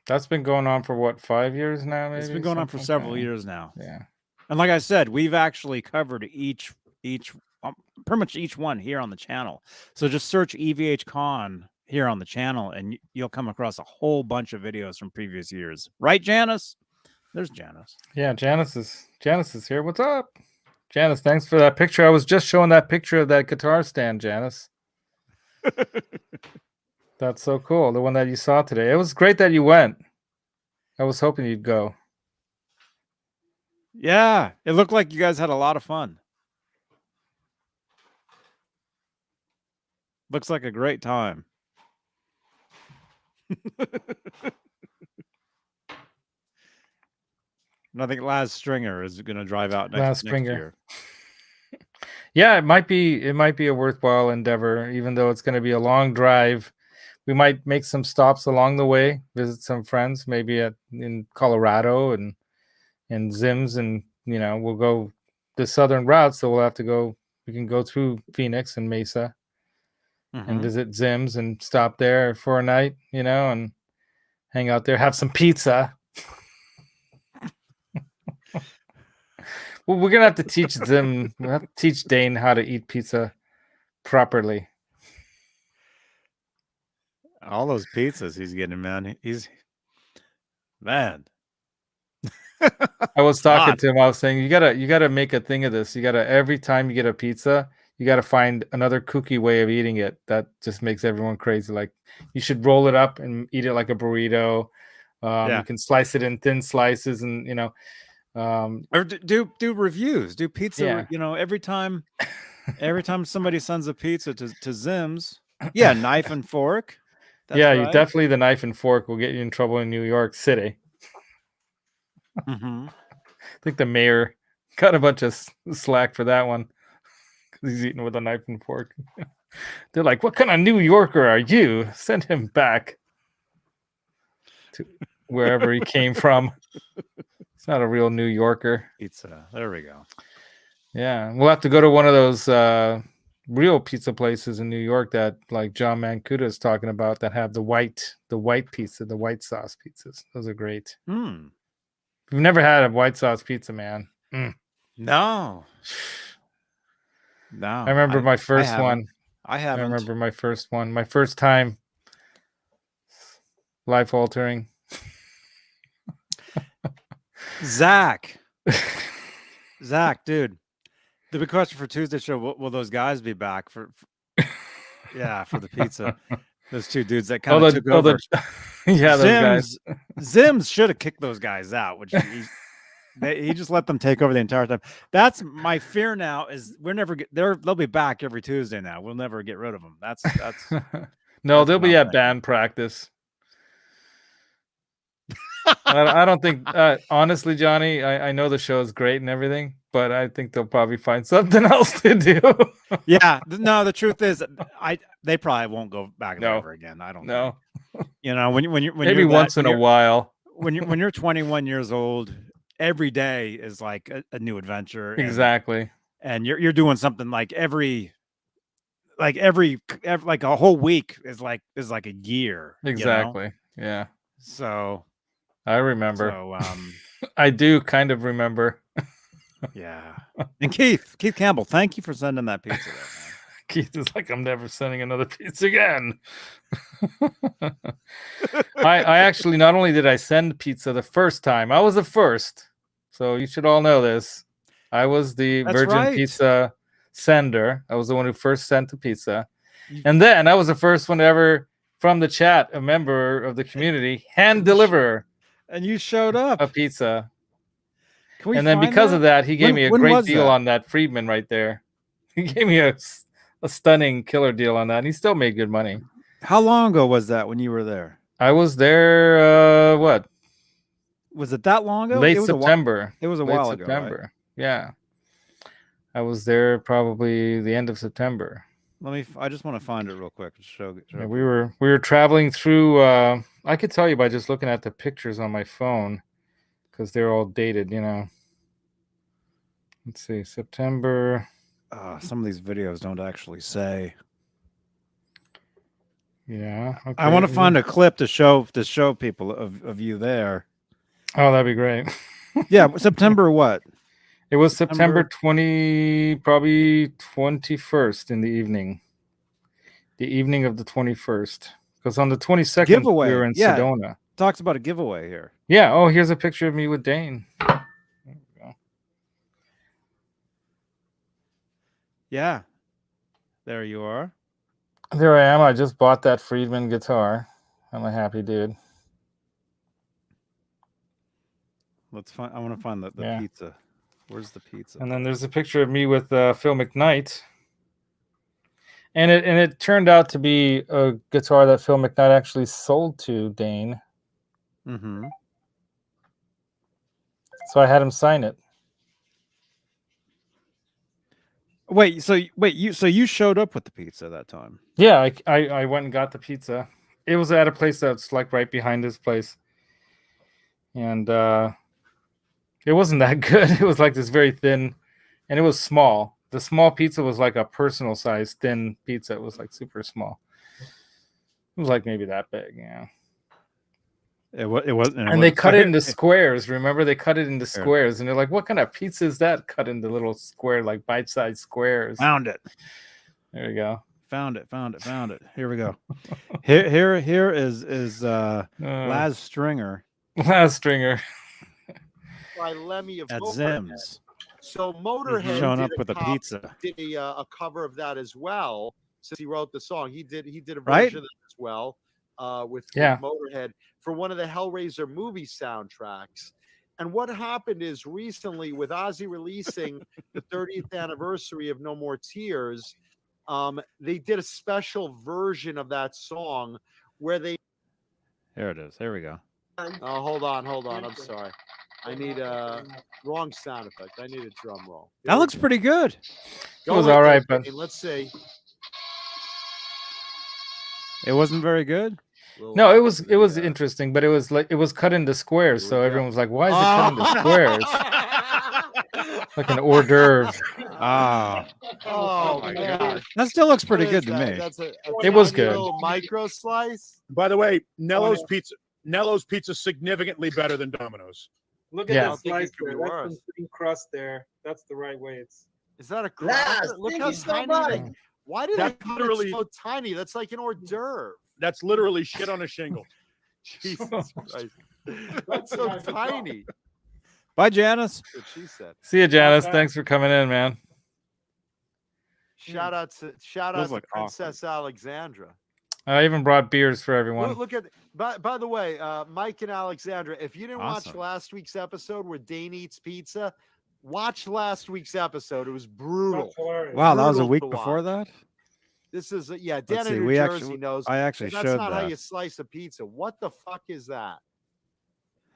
That's been going on for what, 5 years now? Maybe It's been going on for something like several that? years now. Yeah. And like I said, we've actually covered each pretty much each one here on the channel. So just search EVHcon here on the channel, and you'll come across a whole bunch of videos from previous years. Right, Janice? There's Janice. Yeah, Janice is here. What's up? Janice, thanks for that picture. I was just showing that picture of that guitar stand, Janice. That's so cool. The one that you saw today. It was great that you went. I was hoping you'd go. Yeah, it looked like you guys had a lot of fun. Looks like a great time. And I think Laz Stringer is going to drive out Laz next Stringer. year. Yeah, it might be a worthwhile endeavor, even though it's going to be a long drive. We might make some stops along the way, visit some friends, maybe in Colorado and Zims, and we'll go the southern route, so we'll have to go. We can go through Phoenix and Mesa and visit Zims and stop there for a night, and hang out there, have some pizza. Well, we're gonna have to teach them. We'll have to teach Dane how to eat pizza properly. All those pizzas he's getting, man. Man. I was talking to him. I was saying you gotta make a thing of this. You gotta, every time you get a pizza, you gotta find another kooky way of eating it that just makes everyone crazy. Like you should roll it up and eat it like a burrito. You can slice it in thin slices, and or do reviews. Do pizza. Yeah. Every time somebody sends a pizza to Zims, yeah, knife and fork. That's yeah, right. you definitely, the knife and fork will get you in trouble in New York City. Mm-hmm. I think the mayor got a bunch of slack for that one because he's eating with a knife and fork. They're like, "What kind of New Yorker are you? Send him back to wherever he came from. It's not a real New Yorker." Pizza. There we go. Yeah, we'll have to go to one of those real pizza places in New York that, like John Mancuda is talking about, that have the white pizza, the white sauce pizzas. Those are great. Hmm. If you've never had a white sauce pizza, man. No. I remember my first one. I haven't. I remember my first one. My first time. Life altering. Zach, dude. The big question for Tuesday show: will those guys be back for the pizza? Those two dudes that kind of took over. Yeah, those guys. Zims should have kicked those guys out, which he just let them take over the entire time. That's my fear now. Is they'll be back every Tuesday now. We'll never get rid of them. That's no, that's they'll be at band practice. I don't think, honestly, Johnny, I know the show is great and everything, but I think they'll probably find something else to do. Yeah, no, the truth is, they probably won't go back ever again. I don't know. When you're maybe once in a while. When you're 21 years old, every day is like a new adventure. Exactly. And you're doing something like every like a whole week is like a year. Exactly. Yeah. So I remember. So I do kind of remember. Yeah. And Keith Campbell, thank you for sending that pizza there, man. Keith is like, I'm never sending another pizza again. I actually, not only did I send pizza the first time, I was the first. So you should all know this. I was the Virgin Pizza sender. I was the one who first sent the pizza. And then I was the first one to ever, from the chat, a member of the community, hand deliver. And you showed up. A pizza. And then because of that, he gave me a great deal on that Friedman right there. He gave me a stunning killer deal on that. And he still made good money. How long ago was that when you were there? I was there, what? Was it that long ago? Late September. It was a while ago. Right? Yeah. I was there probably the end of September. I just want to find it real quick. Show yeah, we were traveling through, I could tell you by just looking at the pictures on my phone, because they're all dated, Let's see, September. Some of these videos don't actually say. Yeah. Okay. I want to find a clip to show people of you there. Oh, that'd be great. Yeah, September what? It was September 21st in the evening. The evening of the 21st. Because on the 22nd, giveaway. we were in Sedona. Talks about a giveaway here. Yeah. Oh, here's a picture of me with Dane. There we go. Yeah. There you are. There I am. I just bought that Friedman guitar. I'm a happy dude. I want to find the pizza. Where's the pizza? And then there's a picture of me with Phil McKnight. And it turned out to be a guitar that Phil McKnight actually sold to Dane. Mm-hmm. So I had him sign it. Wait, you showed up with the pizza that time? Yeah, I went and got the pizza. It was at a place that's like right behind his place. And it wasn't that good. It was like this very thin, and it was small. The small pizza was like a personal size thin pizza. It was like super small. It was like maybe that big, yeah. It wasn't. And they cut it into squares. Remember, they cut it into squares, and they're like, "What kind of pizza is that?" Cut into little square, like bite-sized squares. Found it. There you go. Found it. Here we go. Here is Laz Stringer. Last stringer. By Lemmy of At Motorhead. Zim's. So Motorhead Showing up did with a pizza. Did a cover of that as well. Since he wrote the song, he did a version Right? of that as well with Yeah. Motorhead for one of the Hellraiser movie soundtracks. And what happened is recently with Ozzy releasing the 30th anniversary of No More Tears, they did a special version of that song where they. Here it is. Here we go. Oh, hold on. I'm sorry. I need a wrong sound effect. I need a drum roll. That looks pretty good. It was all right, but Let's see. It wasn't very good. no, it was interesting, but it was like it was cut into squares, so everyone was like, "Why is it cut into squares?" Like an hors d'oeuvre. Ah, Oh my gosh. that still looks pretty What good is to that? me. That's a It was tiny good. little micro slice. By the way, Nello's pizza significantly better than Domino's. Look Yeah. at I that don't think slice it could be there. That's worse. some thin crust there. That's the right way. Is that a Yes, cracker? Look thank how you so tiny. much. Why did they That's cut literally- it so tiny? That's like an hors d'oeuvre. That's literally shit on a shingle. Jesus Christ. That's so tiny. Bye, Janice. That's what she said. See you, Janice. Thanks for coming in, man. Shout out to Those look Princess Alexandra. I even brought beers for everyone. Look at. By the way, Mike and Alexandra, if you didn't watch Awesome. last week's episode where Dane eats pizza, watch last week's episode. It was brutal. Wow, that was a Brutal week to before watch. that. This is Dan Let's in see, New we Jersey actually- knows. I actually That's showed not how that. you slice a pizza. What the fuck is that?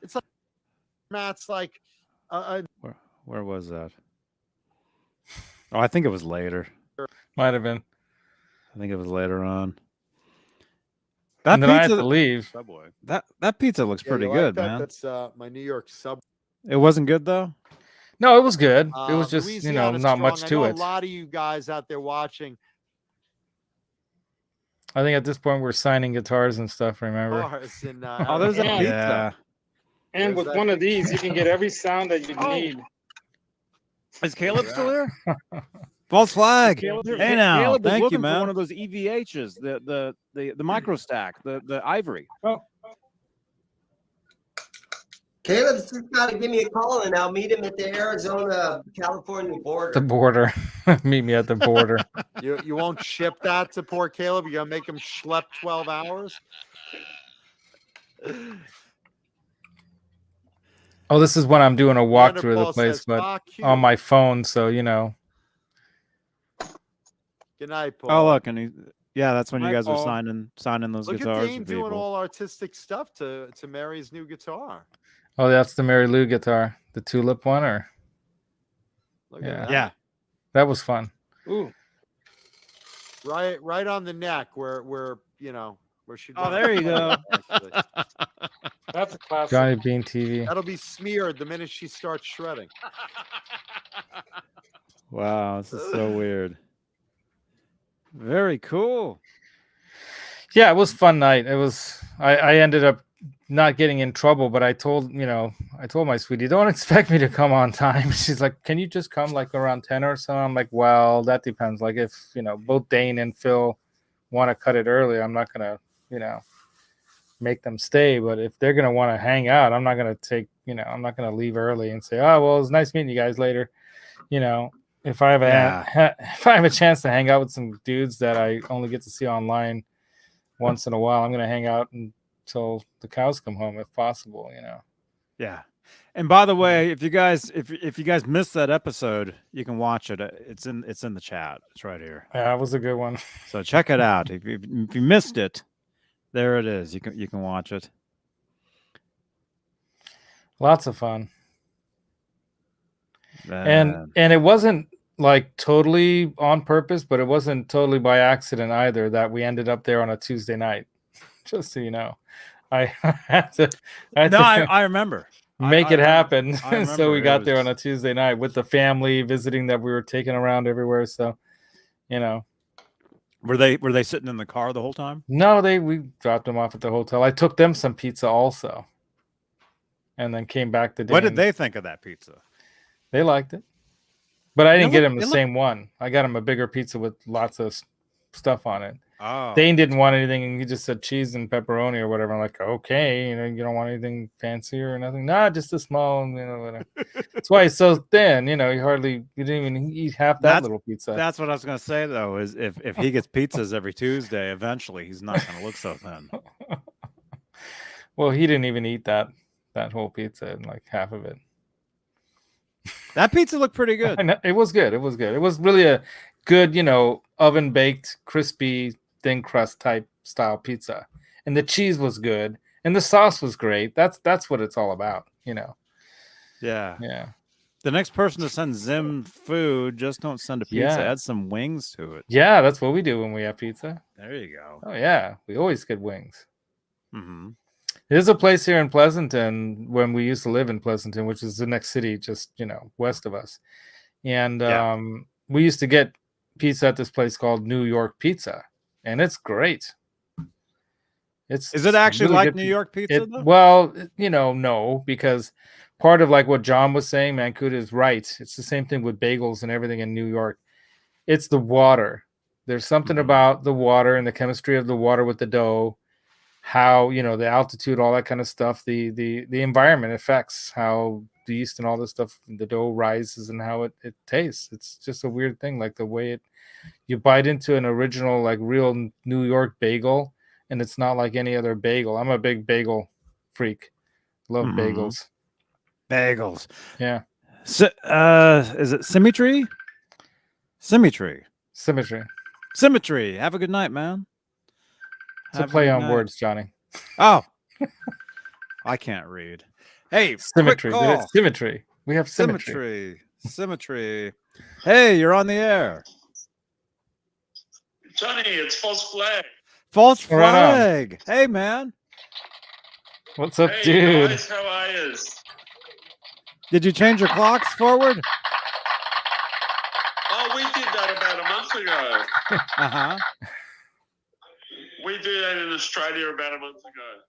It's like Matt's like Where was that? Oh, I think it was later. Might have been. I think it was later on. That And then I had to pizza, leave. Subway. that pizza looks Yeah, pretty you like good, that? man. That's my New York sub. It wasn't good though. No, it was good. It was just Louisiana's not much strong. to I know it. A lot of you guys out there watching I think at this point we're signing guitars and stuff. Remember? bars in Oh, there's a Yeah. pizza. Yeah. And with one of these, you can get every sound that you need. Is Caleb still here? False flag. Caleb- Hey now, Caleb was thank you, looking for man. one of those EVHs, the micro stack, the ivory. Caleb's just got to give me a call and I'll meet him at the Arizona-California border. The border. Meet me at the border. You won't ship that to poor Caleb. You're gonna make him schlep 12 hours. Oh, this is when I'm doing a walkthrough of the Vanderpool place, says, but "Fuck you." on my phone, so you know. Good night, Paul. Oh, look, and yeah, that's when you Hi, guys are Paul. signing those Look at guitars Dane for doing people. all artistic stuff to Mary's new guitar. Oh, that's the Mary Lou guitar, the tulip one, or Look Yeah. at that. Yeah. that was fun. Ooh, Right on the neck where she. Oh, there you go. Actually. that's a classic. Johnny Bean TV. That'll be smeared the minute she starts shredding. Wow, this is so weird. Very cool. Yeah, it was a fun night. It was. I ended up not getting in trouble, but I told my sweetie, don't expect me to come on time. She's like, can you just come like around 10 or so? I'm like, well, that depends. Like if both Dane and Phil want to cut it early, I'm not gonna make them stay. But if they're gonna want to hang out, I'm not gonna I'm not gonna leave early and say, oh well, it was nice meeting you guys later. If I have if I have a chance to hang out with some dudes that I only get to see online once in a while, I'm gonna hang out until the cows come home if possible. Yeah. And by the way, if you guys missed that episode, you can watch it. It's in the chat. It's right here. Yeah, it was a good one. So check it out. If you missed it, there it is. You can watch it. Lots of fun. Man. And it wasn't like totally on purpose, but it wasn't totally by accident either that we ended up there on a Tuesday night. Just so you know, I had to. I remember. Make it happen. I So we remember. got there on a Tuesday night with the family visiting that we were taking around everywhere. So, you know, Were they sitting in the car the whole time? no, we dropped them off at the hotel. I took them some pizza also, and then came back to. What did Dane's. they think of that pizza? They liked it, but I didn't get looked- them the it looked- same one. I got him a bigger pizza with lots of stuff on it. Oh, Dane didn't want anything, and he just said cheese and pepperoni or whatever. I'm like, okay, you don't want anything fancy or nothing. Nah, just a small, whatever. That's why he's so thin. You didn't even eat half that little pizza. That's what I was gonna say though. Is if he gets pizzas every Tuesday, eventually he's not gonna look so thin. Well, he didn't even eat that whole pizza and like half of it. That pizza looked pretty good. I know, it was good. It was good. It was really a good, oven baked, crispy, thin crust type style pizza, and the cheese was good, and the sauce was great. That's what it's all about, Yeah. Yeah. The next person to send Zim food, just don't send a pizza. Yeah. Add some wings to it. Yeah, that's what we do when we have pizza. There you go. Oh yeah, we always get wings. Mm-hmm. There's a place here in Pleasanton when we used to live in Pleasanton, which is the next city just, west of us. And we used to get pizza at this place called New York Pizza, and it's great. Is it actually really like good New York pizza though? Well, no, because part of like what John was saying, Mancuda is right. It's the same thing with bagels and everything in New York. It's the water. There's something about the water and the chemistry of the water with the dough, how the altitude, all that kind of stuff. The environment affects how the yeast and all this stuff, the dough rises and how it tastes. It's just a weird thing, like the way you bite into an original like real New York bagel, and it's not like any other bagel. I'm a big bagel freak. Love bagels. Bagels. Yeah. Is it symmetry? Symmetry. Have a good night, man. It's a play on words, Johnny. Oh, I can't read. Hey, Symmetry. quick call. It's symmetry. We have symmetry. Symmetry. Hey, you're on the air. Johnny, it's false flag. False Right on. flag. Hey, man. What's up, Hey dude? guys, how are you? Did you change your clocks forward? Oh, we did that about a month ago. Uh-huh. We did that in Australia about a month ago.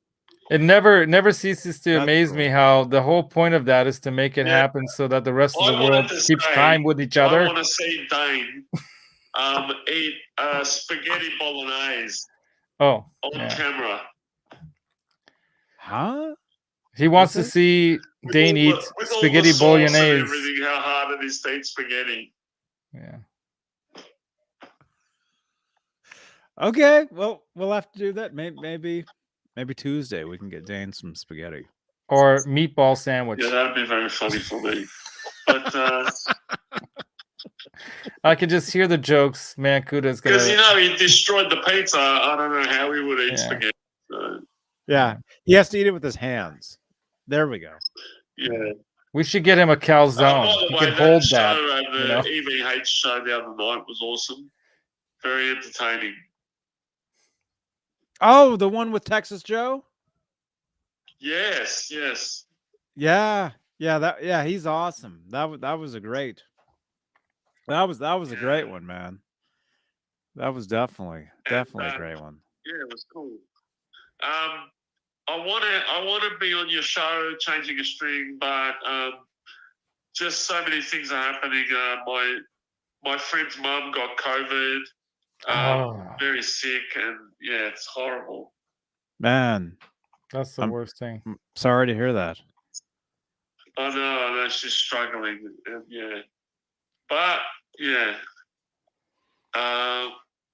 It never ceases to That's amaze cool. me how the whole point of that is to make it happen so that the rest of I the wanted world to keeps say, time with each I other. want to see Dane eat spaghetti bolognese Oh, on yeah. camera. Huh? He wants to Is it? see Dane eat With all the spaghetti sauce and bolognese. everything, how hard it is to eat spaghetti. Yeah. Okay. Well, we'll have to do that. Maybe Tuesday we can get Dane some spaghetti. Or meatball sandwich. Yeah, that'd be very funny for me. But I can just hear the jokes. Mancuda's because gonna. he destroyed the pizza, I don't know how he would eat Yeah. spaghetti. So, Yeah. He has to eat it with his hands. There we go. yeah. We should get him a By calzone. the He way, can hold show that. at the you know? EVH show the other night was awesome. Very entertaining. Oh, the one with Texas Joe? Yes. Yeah. Yeah, he's awesome. That was a great. That was a great one, man. That was definitely a great one. Yeah, it was cool. I wanna be on your show, changing a string, but just so many things are happening. My friend's mum got COVID. Very sick, and yeah, it's horrible. Man, That's the worst thing. sorry to hear that. I know, she's struggling, and yeah. But yeah,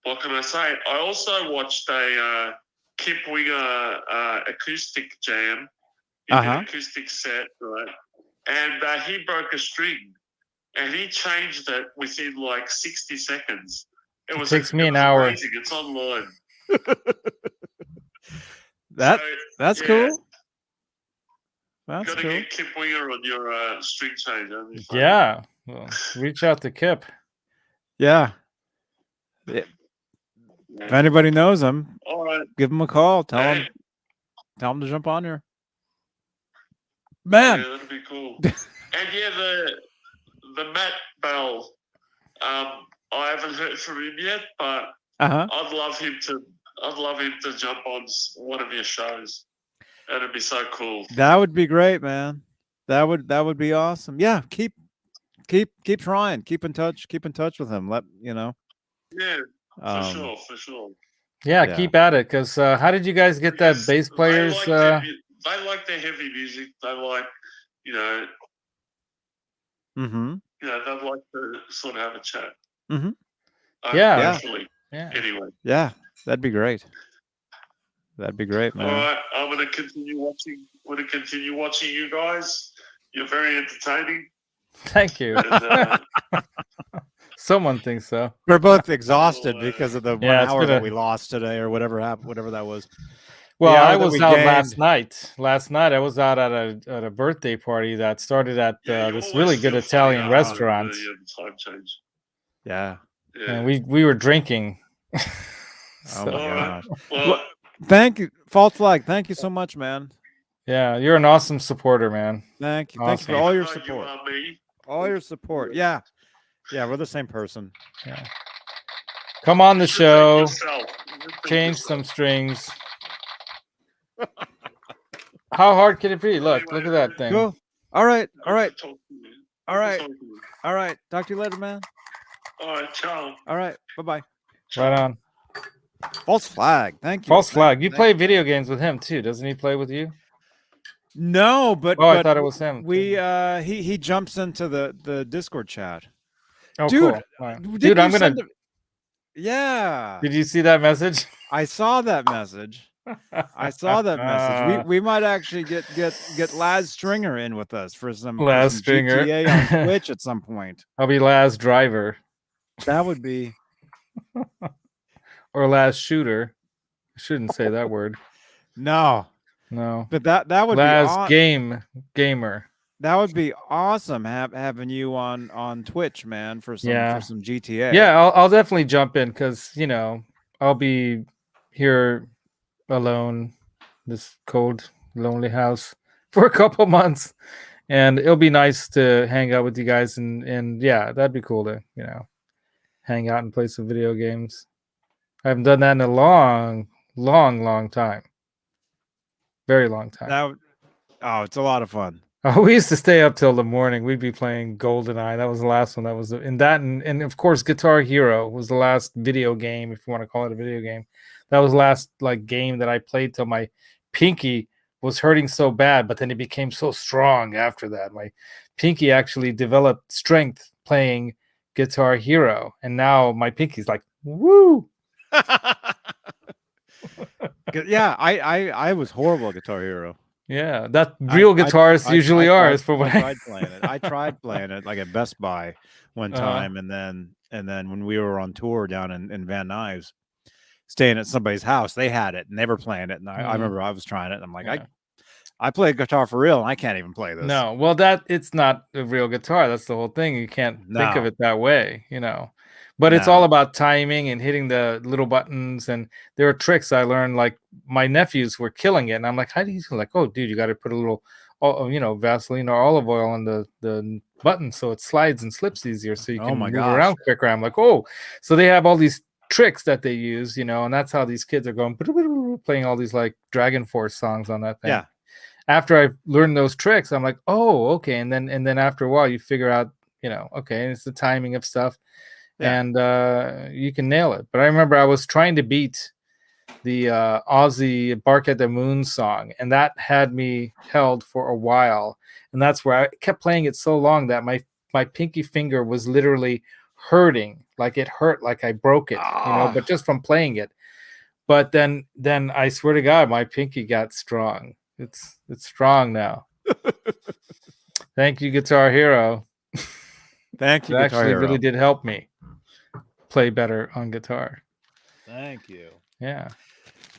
what can I say? I also watched a Kip Winger acoustic jam in an acoustic set, right? and he broke a string, and he changed it within like 60 seconds. It takes me an hour. Amazing. It's online. That's yeah, cool. That's Got to cool. get Kip Winger on your string changer. Yeah. Well, reach out to Kip. Yeah. If anybody knows him, All right. give him a call. Tell him to jump on here. Man. Yeah, that'd be cool. And yeah, the Matt Bell. I haven't heard from him yet, but I'd love him to jump on one of your shows. That'd be so cool. That would be great, man. That would be awesome. Yeah, keep trying. Keep in touch with him. Let you know. Yeah, for sure. Yeah, keep at it. Because how did you guys get that bass players? They like their heavy music. They like, they'd like to sort of have a chat. Yeah. Hopefully. Yeah. Anyway. Yeah, that'd be great. That'd be great, man. All right, I'm going to continue watching you guys. You're very entertaining. Thank you. And, Someone thinks so. We're both exhausted because of the 1 hour been that we lost today, or whatever happened, whatever that was. Well, I was out last night. Last night, I was out at a birthday party that started at this really good Italian restaurant. Time change. Yeah. And we were drinking. Oh my gosh. Well, thank you, False Flag. Thank you so much, man. Yeah, you're an awesome supporter, man. Thank you. Awesome. Thank you for all your support. You are me. All your support. Yeah. Yeah, we're the same person. Yeah. Come on the show. Yourself. Change some strings. How hard can it be? Look at that thing. Cool. All right. All right. Talk to you. All right. Talk to you. All right. Talk to you later, man. All right, ciao. All right. Bye-bye. Right on. False Flag. Thank you. False Flag. You play video games with him too, doesn't he? Play with you? No, but I thought it was him. We he jumps into the Discord chat. Oh, dude, cool. Right. dude, I'm gonna. Yeah. Did you see that message? I saw that message. We might actually get Laz Stringer in with us for some Stringer GTA on Twitch at some point. I'll be Laz Driver. That would be. Or Laz Shooter. I shouldn't say that word. No. But that would Laz be Gamer. That would be awesome having you on Twitch, man, for some GTA. Yeah, I'll definitely jump in because I'll be here alone, this cold, lonely house for a couple months, and it'll be nice to hang out with you guys and yeah, that'd be cool to hang out and play some video games. I haven't done that in a long time. Very long time. It's a lot of fun. We used to stay up till the morning. We'd be playing GoldenEye. That was the last one. That was in that, and of course, Guitar Hero was the last video game, if you want to call it a video game. That was the last game that I played till my pinky was hurting so bad, but then it became so strong after that. My pinky actually developed strength playing Guitar Hero, and now my pinky's like, woo. Yeah, I was horrible at Guitar Hero. Yeah, that real guitarists usually are. Is for what I tried playing it. I tried playing it like at Best Buy one time, and then when we were on tour down in Van Nuys, staying at somebody's house, they had it and they were playing it, and I remember I was trying it. And I'm like, I play guitar for real, and I can't even play this. No, well, it's not a real guitar. That's the whole thing. You can't think of it that way, But it's all about timing and hitting the little buttons. And there are tricks I learned. Like my nephews were killing it, and I'm like, "How do you?" Like, "Oh, dude, you got to put a little, Vaseline or olive oil on the button so it slides and slips easier, so you can move around quicker." I'm like, "Oh!" So they have all these tricks that they use, and that's how these kids are going playing all these like Dragon Force songs on that thing. Yeah. After I learned those tricks, I'm like, "Oh, okay." And then after a while, you figure out, okay, it's the timing of stuff. Yeah. And you can nail it. But I remember I was trying to beat the Aussie Bark at the Moon song, and that had me held for a while. And that's where I kept playing it so long that my pinky finger was literally hurting, like it hurt, like I broke it, but just from playing it. But then I swear to God, my pinky got strong. It's strong now. Thank you, Guitar Hero. Thank you, It Guitar actually Hero. really did help me play better on guitar. Thank you. Yeah.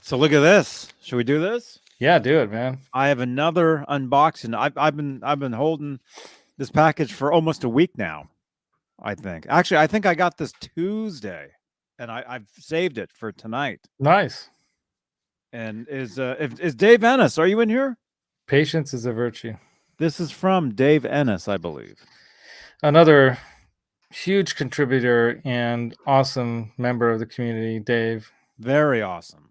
So look at this. Should we do this? Yeah, do it, man. I have another unboxing. I've been holding this package for almost a week now. I think. Actually, I think I got this Tuesday, and I've saved it for tonight. Nice. And is Dave Ennis? Are you in here? Patience is a virtue. This is from Dave Ennis, I believe. Another huge contributor and awesome member of the community, Dave. Very awesome.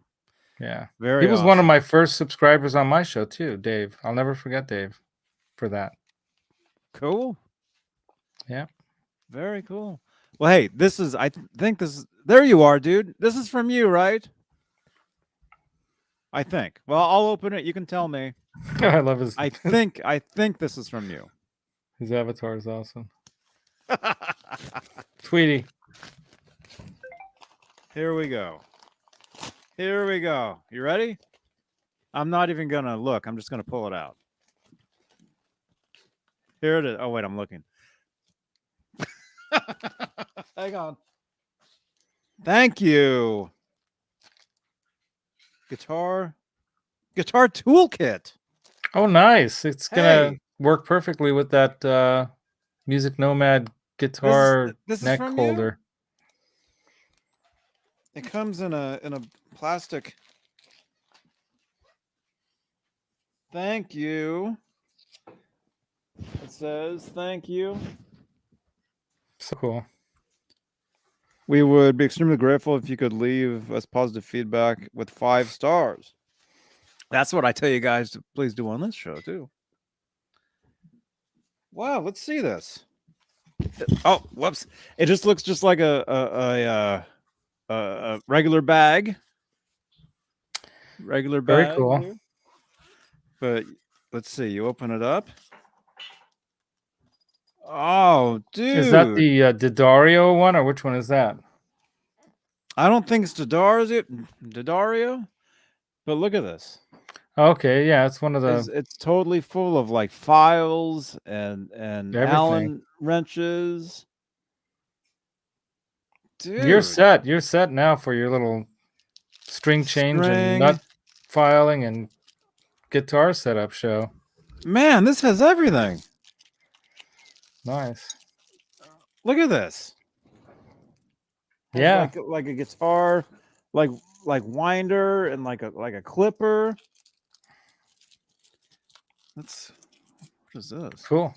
Yeah. Very He was awesome. one of my first subscribers on my show too, Dave. I'll never forget Dave for that. Cool. Yeah. Very cool. Well, hey, this is think this is there you are, dude. This is from you, right? I think. Well, I'll open it. You can tell me. I love his I think this is from you. his avatar is awesome. Tweety. Here we go. Here we go. You ready? I'm not even gonna look. I'm just gonna pull it out. Here it is. Oh wait, I'm looking. Hang on. Thank you. Guitar toolkit. Oh, nice. It's gonna Hey. work perfectly with that Music Nomad guitar this is neck from you? holder. It comes in a plastic. Thank you. It says thank you. So cool. We would be extremely grateful if you could leave us positive feedback with 5 stars. That's what I tell you guys to please do on this show too. Wow, let's see this. Oh, whoops! It just looks just like a regular bag. Regular bag. Very cool. here. But let's see. You open it up. Oh, dude! Is that the Didario one, or which one is that? I don't think it's Didario, but look at this. Okay, yeah, it's one of the. It's totally full of like files and Everything. Allen wrenches. Dude, You're set. You're set now for your little string change and nut filing and guitar setup show. Man, this has everything. Nice. Look at this. Has Yeah. like a guitar, like winder and like a clipper. What is this? Cool.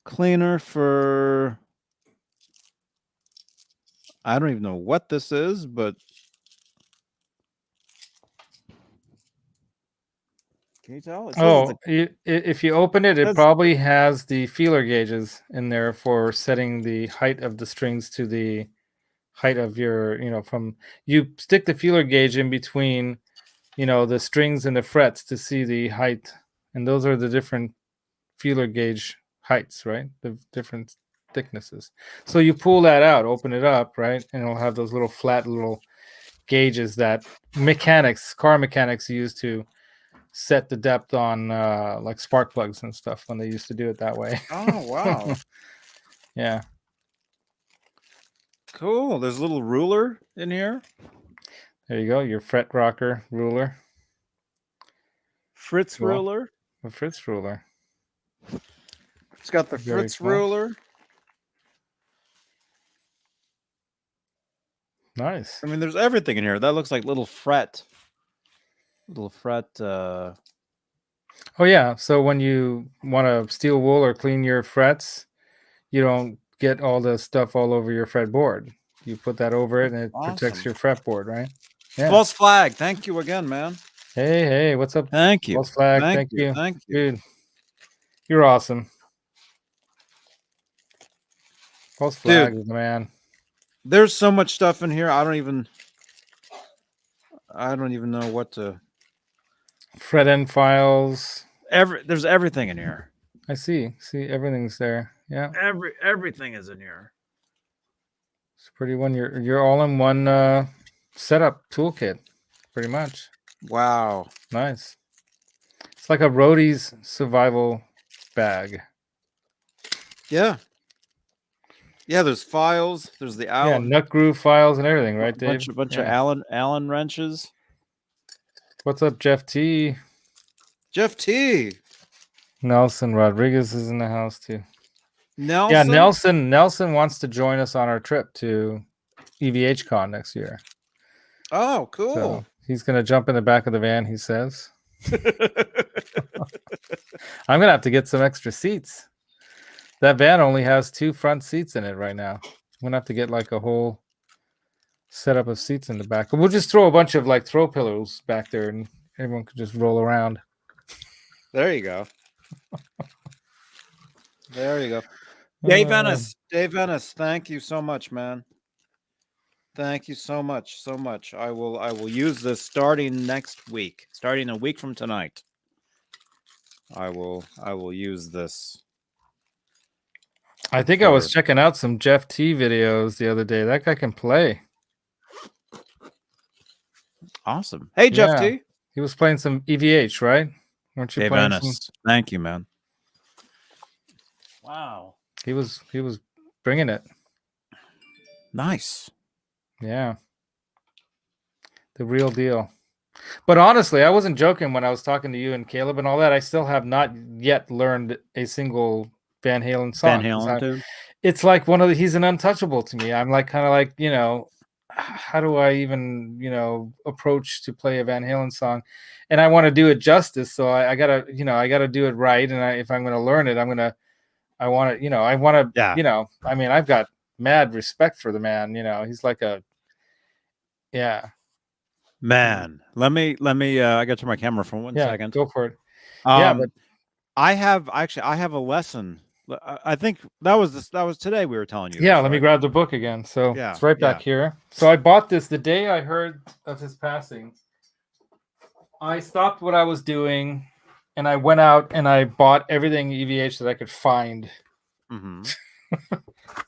Cleaner for. I don't even know what this is, but can you tell? It says Oh, it's if you open it, it says- probably has the feeler gauges in there for setting the height of the strings to the height of your, from you stick the feeler gauge in between, the strings and the frets to see the height. And those are the different feeler gauge heights, right? The different thicknesses. So you pull that out, open it up, right? And it'll have those little flat little gauges that car mechanics use to set the depth on like spark plugs and stuff when they used to do it that way. Oh, wow. Yeah. Cool. There's a little ruler in here. There you go. Your fret rocker ruler. Fritz Cool. ruler. A Fritz ruler. It's got the Very Fritz cool. ruler. Nice. I mean, there's everything in here. That looks like little fret. Oh yeah. So when you want to steel wool or clean your frets, you don't get all the stuff all over your fretboard. You put that over it and it protects Awesome. your fretboard, right? Yeah. False flag. Thank you again, man. Hey, what's up? Thank you. False flag. Thank Thank you. Thank you. Dude. You're awesome. False flag, man. There's so much stuff in here. I don't even know what to. Fret end files. There's everything in here. I see. See, everything's there. Yeah. Everything is in here. It's pretty one. You're all in one setup toolkit, pretty much. Wow. Nice. It's like a roadie's survival bag. Yeah. Yeah, there's files. There's the Yeah, Allen. nut groove files and everything, right, Dave? Bunch of Yeah. Allen wrenches. What's up, Jeff T? Jeff T. Nelson Rodriguez is in the house too. Nelson. Yeah, Nelson wants to join us on our trip to EVHcon next year. Oh, cool. So he's gonna jump in the back of the van, he says. I'm gonna have to get some extra seats. That van only has 2 front seats in it right now. I'm gonna have to get like a whole setup of seats in the back. We'll just throw a bunch of like throw pillows back there and everyone could just roll around. There you go. There you go. Dave Ennis. Dave Ennis, thank you so much, man. Thank you so much. So much. I will use this starting next week. Starting a week from tonight. I will use this. I think I was checking out some Jeff T videos the other day. That guy can play. Awesome. Hey, Jeff Yeah. T. He was playing some EVH, right? Weren't you Dave playing Ennis. Thank you, man. Wow. He was bringing it. Nice. Yeah. The real deal. But honestly, I wasn't joking when I was talking to you and Caleb and all that. I still have not yet learned a single Van Halen song. Van Halen tune? It's like he's an untouchable to me. I'm like kind of like, how do I even, approach to play a Van Halen song? And I want to do it justice. So I gotta do it right. And if I'm going to learn it, I've got mad respect for the man. He's like Man, let me I got to my camera for one second. Go for it. But I have a lesson. I think that was today we were telling you. Yeah, let me grab the book again. So it's right back here. So I bought this the day I heard of his passing. I stopped what I was doing and I went out and I bought everything EVH that I could find. Mm-hmm.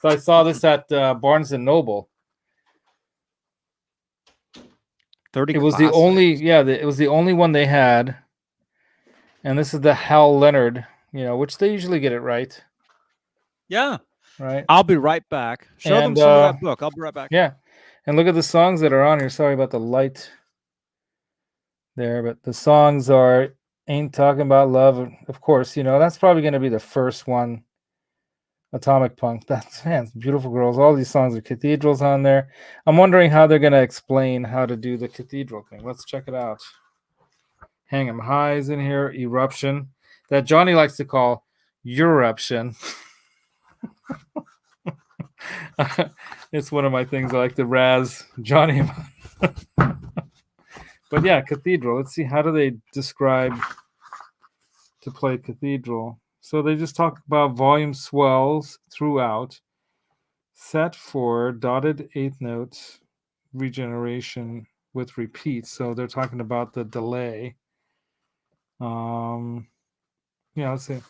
So I saw this at Barnes and Noble. 30 It was classics. it was the only one they had. And this is the Hal Leonard, which they usually get it right. Yeah. Right. I'll be right back. Show them some of that book. I'll be right back. Yeah. And look at the songs that are on here. Sorry about the light there, but the songs are Ain't Talking About Love. Of course, that's probably going to be the first one. Atomic Punk. That's Beautiful Girls. All these songs are Cathedrals on there. I'm wondering how they're going to explain how to do the cathedral thing. Let's check it out. Hang 'em High is in here. Eruption. That Johnny likes to call Euruption. It's one of my things I like to razz Johnny about. But yeah, Cathedral. Let's see. How do they describe to play Cathedral? So they just talk about volume swells throughout, set for dotted eighth notes, regeneration with repeats. So they're talking about the delay. Let's see.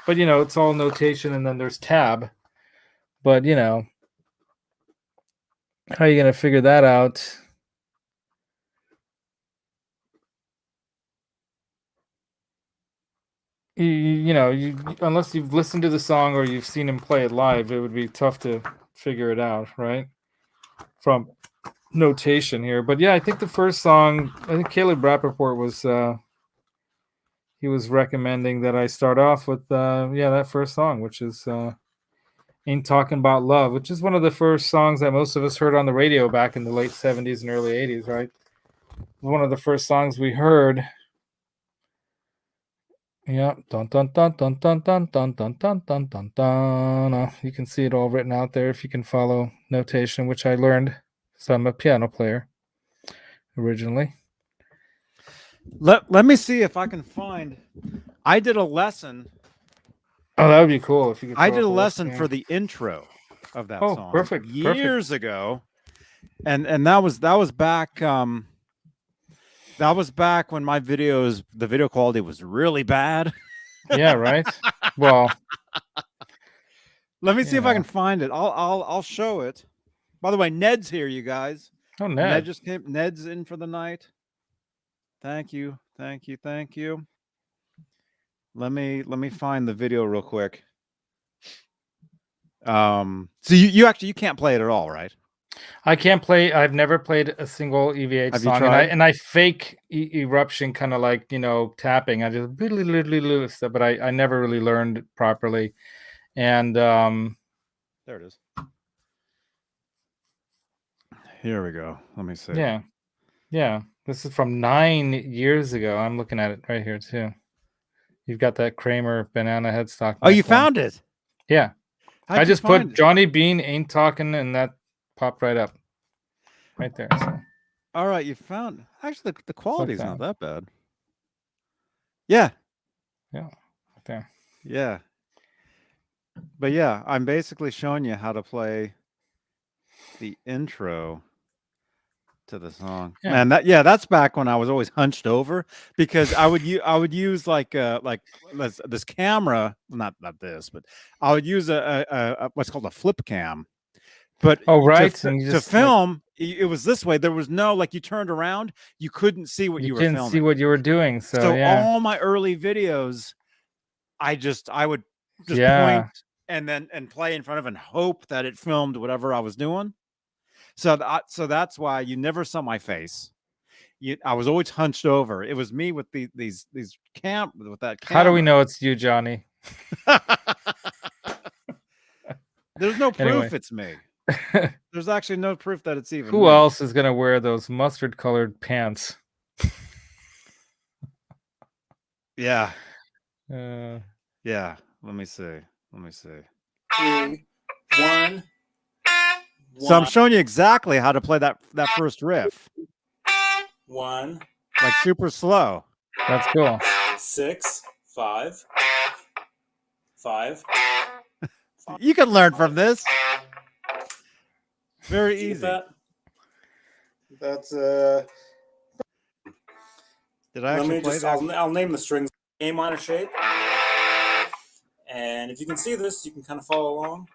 But it's all notation and then there's tab. But how are you gonna figure that out? Unless you've listened to the song or you've seen him play it live, it would be tough to figure it out, right? From notation here. But yeah, I think the first song, I think Caleb Rappaport was he was recommending that I start off with that first song, which is Ain't Talking About Love, which is one of the first songs that most of us heard on the radio back in the late 70s and early 80s, right? One of the first songs we heard. Yeah, dun dun dun dun dun dun dun dun dun dun dun dun. You can see it all written out there if you can follow notation, which I learned. So I'm a piano player originally. Let me see if I can find. I did a lesson. Oh, that would be cool if you could. I did a lesson for the intro of that song. Perfect. Years ago, and that was back. That was back when the video quality was really bad. Yeah, right. Well, let me see if I can find it. I'll show it. By the way, Ned's here, you guys. Oh, Ned just came. Ned's in for the night. Thank you. Let me find the video real quick. So you can't play it at all, right? I can't play. I've never played a single EVH Have you song, tried? and I fake eruption, kind of like tapping. I just stuff, but I never really learned properly. And there it is. Here we go. Let me see. Yeah. This is from 9 years ago. I'm looking at it right here too. You've got that Kramer banana headstock. Oh, you mic one. found it? Yeah. How'd I you just find put it? Johnny Beane ain't talking, and that popped right up, right there. So. All right, you found. Actually, the quality's that. not that bad. Yeah. Yeah. Right there. Yeah. But yeah, I'm basically showing you how to play the intro to the song. Yeah. Man, that's back when I was always hunched over because I would use like this camera, not this, but I would use a what's called a flip cam. But right, to film, it was this way. There was no, like, you turned around, you couldn't see what you were filming. You couldn't see what you were doing. So yeah. all my early videos, I would just point and play in front of and hope that it filmed whatever I was doing. So that's why you never saw my face. I was always hunched over. It was me with these with that camera. How do we know it's you, Johnny? There's no proof it's me. There's actually no proof that it's even Who me. else is gonna wear those mustard colored pants? Yeah. Yeah. Let me see. 3, 1. So I'm showing you exactly how to play that first riff. 1. Like super slow. That's cool. 6, 5. 5. You can learn from this. Very easy. That's Did I actually play that? I'll name the strings A minor shape. And if you can see this, you can kind of follow along.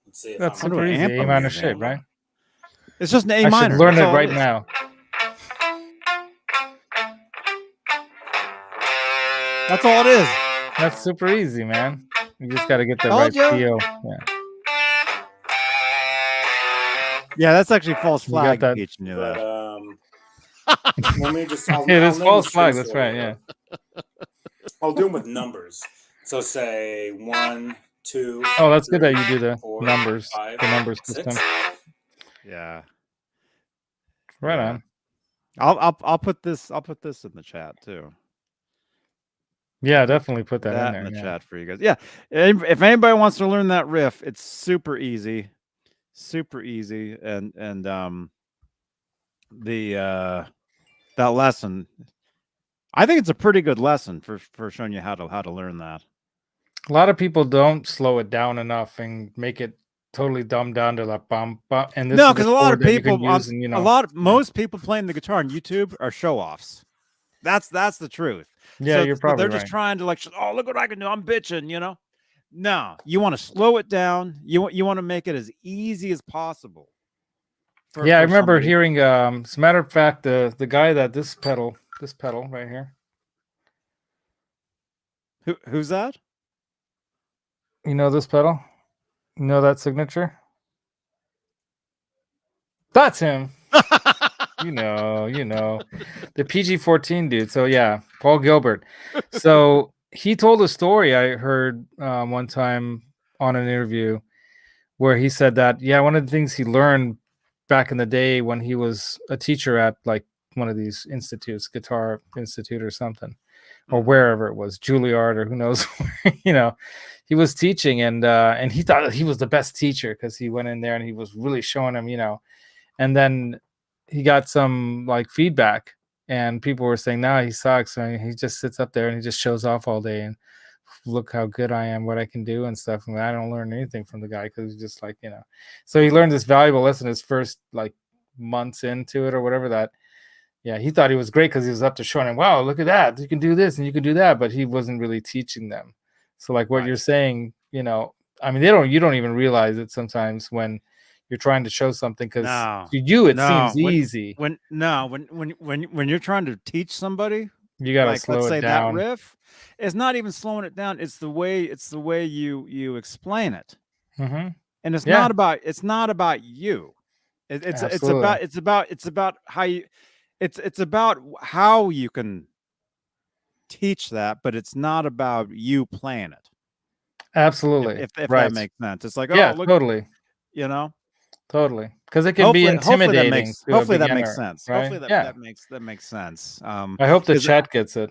Let's see if That's super easy. A minor shape, right? It's just an A I minor. should learn it right now. That's all it is. That's super easy, man. You just got to get the right feel. Yeah, that's actually false You flag. got that. Peach knew that. Let me just. It is false flag. That's right. Yeah. I'll do them with numbers. So say 1, 2. Oh, that's good that you do the 4, numbers. 5, The numbers 6. system. Yeah. Right on. I'll put this in the chat too. Yeah, definitely put that In in the there. chat for you guys. Yeah. If anybody wants to learn that riff, it's super easy. Super easy. And that lesson, I think it's a pretty good lesson for showing you how to learn that. A lot of people don't slow it down enough and make it totally dumbed down to like bum bum. And this No, is because the a lot chord of that you can people, use and, most people playing the guitar on YouTube are show-offs. That's the truth. Yeah, you're probably they're just trying to like, oh, look what I can do. I'm bitching, No, you want to slow it down. You want to make it as easy as possible. I remember hearing. As a matter of fact, the guy that this pedal right here. Who's that? You know this pedal? You know that signature? That's him. you know, the PG-14 dude. So yeah, Paul Gilbert. So he told a story I heard one time on an interview where he said that, one of the things he learned back in the day when he was a teacher at like one of these institutes, Guitar Institute or something, or wherever it was, Juilliard or who knows, he was teaching and he thought he was the best teacher because he went in there and he was really showing him, and then he got some like feedback and people were saying, no, he sucks. And he just sits up there and he just shows off all day and look how good I am, what I can do and stuff. And I don't learn anything from the guy because he's just like, so he learned this valuable lesson his first like months into it or whatever that. Yeah, he thought he was great because he was up to showing him, wow, look at that. You can do this and you can do that. But he wasn't really teaching them. So like what you're saying, I mean, you don't even realize it sometimes when you're trying to show something, because No. to you it No. seems easy. When you're trying to teach somebody, You gotta like, slow let's it say down. that riff, it's not even slowing it down. It's the way you explain it. Mm-hmm. And it's Yeah. not about you. It's Absolutely. about how you it's about how you can teach that, but it's not about you playing it. Absolutely. If that Right. makes sense. It's like, Yeah, oh, look, totally. you know. Totally. Because it can be intimidating to a Hopefully that makes beginner, sense. right? Hopefully Yeah. that makes sense. I hope the 'Cause chat gets it.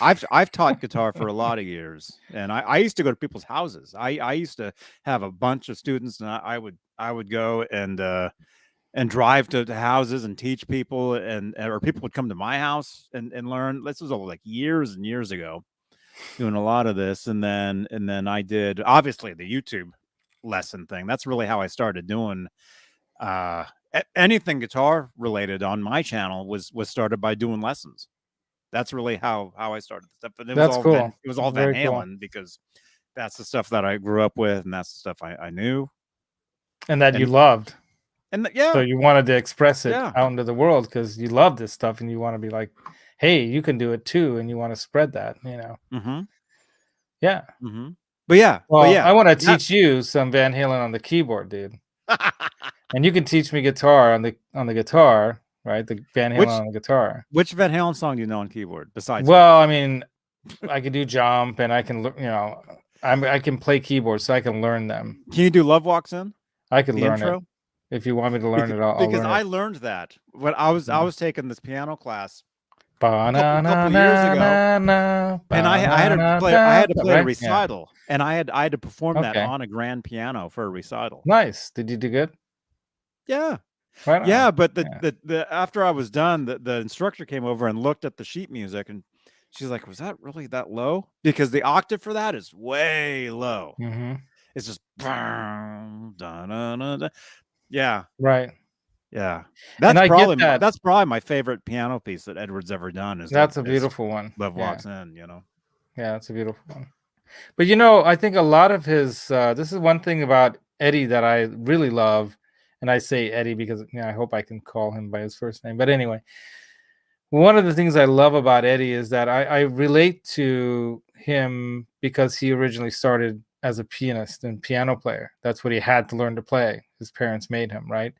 I've taught guitar for a lot of years, and I used to go to people's houses. I used to have a bunch of students, and I would go and drive to houses and teach people, or people would come to my house and learn. This was all like years and years ago, doing a lot of this, and then I did obviously the YouTube lesson thing. That's really how I started doing anything guitar related on my channel was started by doing lessons. That's really how I started the stuff. But it That's was all cool. it was all Very Van cool. Halen because that's the stuff that I grew up with, and that's the stuff I knew. And that you And- loved. And yeah, So you wanted to express it Yeah. out into the world because you love this stuff and you want to be like, hey, you can do it too. And you want to spread that, you know? mm-hmm, Yeah. mm-hmm. But yeah, Well, but yeah, I want to teach you some Van Halen on the keyboard, dude. And you can teach me guitar on the guitar, right? The Van Halen on the guitar. Which Van Halen song do you know on keyboard besides? Well, I mean, I can do Jump, and I can, I can play keyboard, so I can learn them. Can you do Love Walks In? I could The learn intro? it. If you want me to learn it, I'll Because learn I it. learned that when I was taking this piano class a Ba-na-na-na-na, couple years ago, and I had to play a right? recital, and I had to perform that Okay. on a grand piano for a recital. Nice. Did you do good? Yeah. Right on. Yeah, but Yeah. the after I was done, the instructor came over and looked at the sheet music, and she's like, "Was that really that low?" Because the octave for that is way low. Mm-hmm. It's just da-na-na-na. Yeah, Right. yeah. And I get that. That's probably my favorite piano piece that Edward's ever done. That's a beautiful one. Love Yeah. Walks In. You know. Yeah, that's a beautiful one. But I think a lot of his this is one thing about Eddie that I really love, and I say Eddie because I hope I can call him by his first name. But anyway, one of the things I love about Eddie is that I relate to him because he originally started as a pianist and piano player. That's what he had to learn to play. His parents made him, right?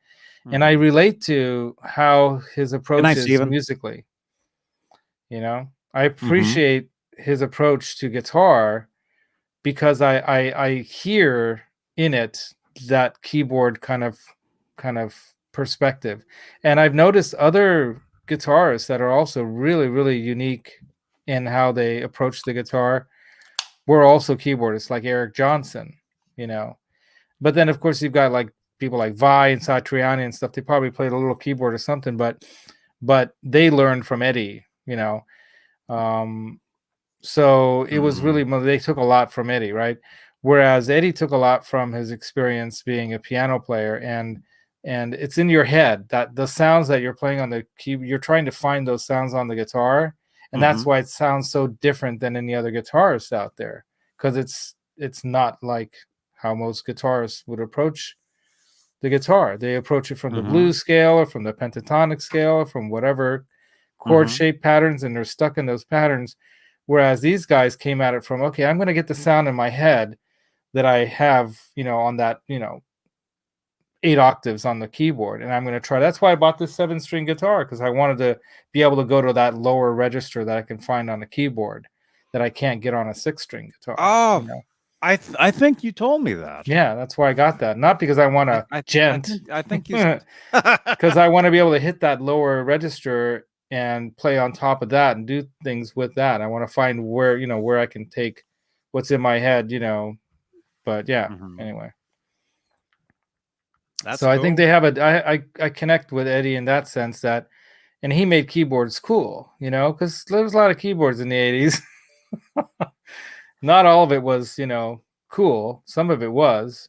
And I relate to how his approach is Steven. musically. I appreciate his approach to guitar because I hear in it that keyboard kind of perspective. And I've noticed other guitarists that are also really, really unique in how they approach the guitar were also keyboardists, like Eric Johnson, But then, of course, you've got like people like Vi and Satriani and stuff. They probably played a little keyboard or something, but they learned from Eddie, So it was really, they took a lot from Eddie, right? Whereas Eddie took a lot from his experience being a piano player, and it's in your head that the sounds that you're playing on the keyboard, you're trying to find those sounds on the guitar, and that's why it sounds so different than any other guitarist out there, because it's not like how most guitarists would approach the guitar. They approach it from the blues scale or from the pentatonic scale or from whatever chord shape patterns, and they're stuck in those patterns. Whereas these guys came at it from, okay, I'm going to get the sound in my head that I have, on that, 8 octaves on the keyboard, and I'm going to try. That's why I bought this 7-string guitar, because I wanted to be able to go to that lower register that I can find on a keyboard that I can't get on a 6-string guitar. Oh, I think you told me that. Yeah, that's why I got that. Not because I want a gent. I think you because I want to be able to hit that lower register and play on top of that and do things with that. I want to find where I can take what's in my head, But yeah, anyway. That's so cool. I think they have I connect with Eddie in that sense and he made keyboards cool, because there was a lot of keyboards in the 80s. Not all of it was, cool. Some of it was,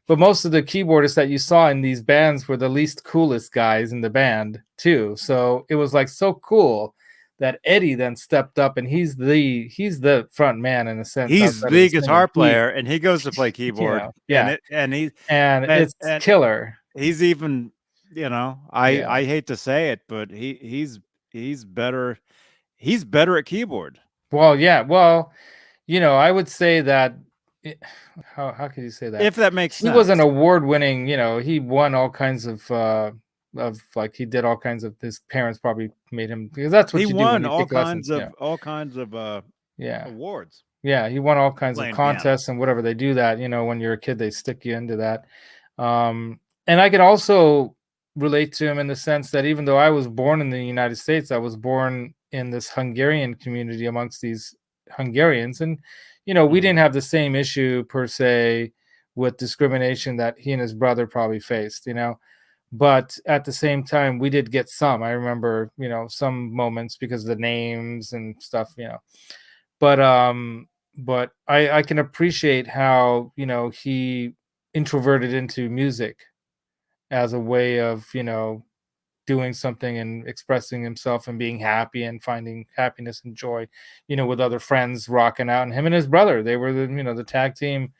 but most of the keyboardists that you saw in these bands were the least coolest guys in the band too. So it was like so cool that Eddie then stepped up, and he's the front man in a sense. He's outside of the singing. guitar player, and he goes to play You keyboard. know, yeah, and it's killer. He's even, Yeah. I hate to say it, but he's better. He's better at keyboard. Well, yeah. Well, I would say that. How could you say that? If that makes He sense. was an award-winning. He won all kinds of like he did all kinds of. His parents probably made him, because that's what He you do when won you all take lessons. kinds of awards. Yeah, he won all kinds of Playing piano. contests and whatever they do that. When you're a kid, they stick you into that. And I could also relate to him in the sense that even though I was born in the United States, I was born in this Hungarian community amongst these Hungarians, and we didn't have the same issue per se with discrimination that he and his brother probably faced. But at the same time, we did get some. I remember, some moments because of the names and stuff. But I can appreciate how he introverted into music as a way of doing something and expressing himself and being happy and finding happiness and joy, with other friends rocking out. And him and his brother, they were the tag team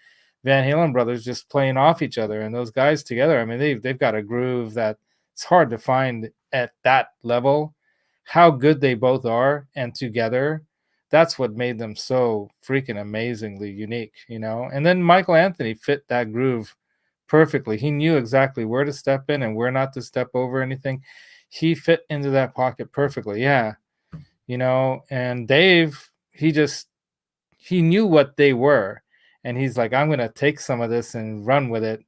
Van Halen brothers, just playing off each other. And those guys together, I mean, they've got a groove that it's hard to find at that level. How good they both are, and together, that's what made them so freaking amazingly unique, And then Michael Anthony fit that groove perfectly. He knew exactly where to step in and where not to step over anything. He fit into that pocket perfectly. Yeah. And Dave, he knew what they were. And he's like, I'm going to take some of this and run with it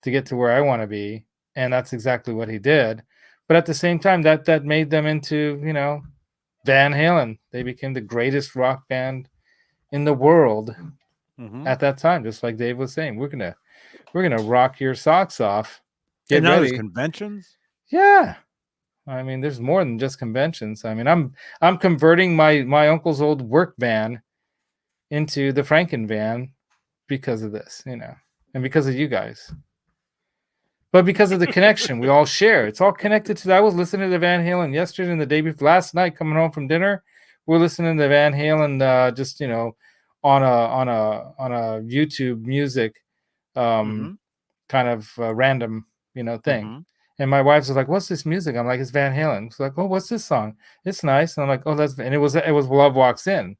to get to where I want to be. And that's exactly what he did. But at the same time, that made them into, Van Halen. They became the greatest rock band in the world at that time. Just like Dave was saying, we're gonna rock your socks off. Get There's ready. conventions. Yeah, I mean, there's more than just conventions. I mean, I'm converting my uncle's old work van into the Franken van because of this, and because of you guys. But because of the connection we all share, it's all connected to that. I was listening to Van Halen yesterday and the day before, last night, coming home from dinner. We're listening to Van Halen, just on a YouTube music, kind of random, thing. And my wife's like, "What's this music?" I'm like, "It's Van Halen." She's like, "Oh, what's this song? It's nice." And I'm like, "Oh, that's," and it was Love Walks In.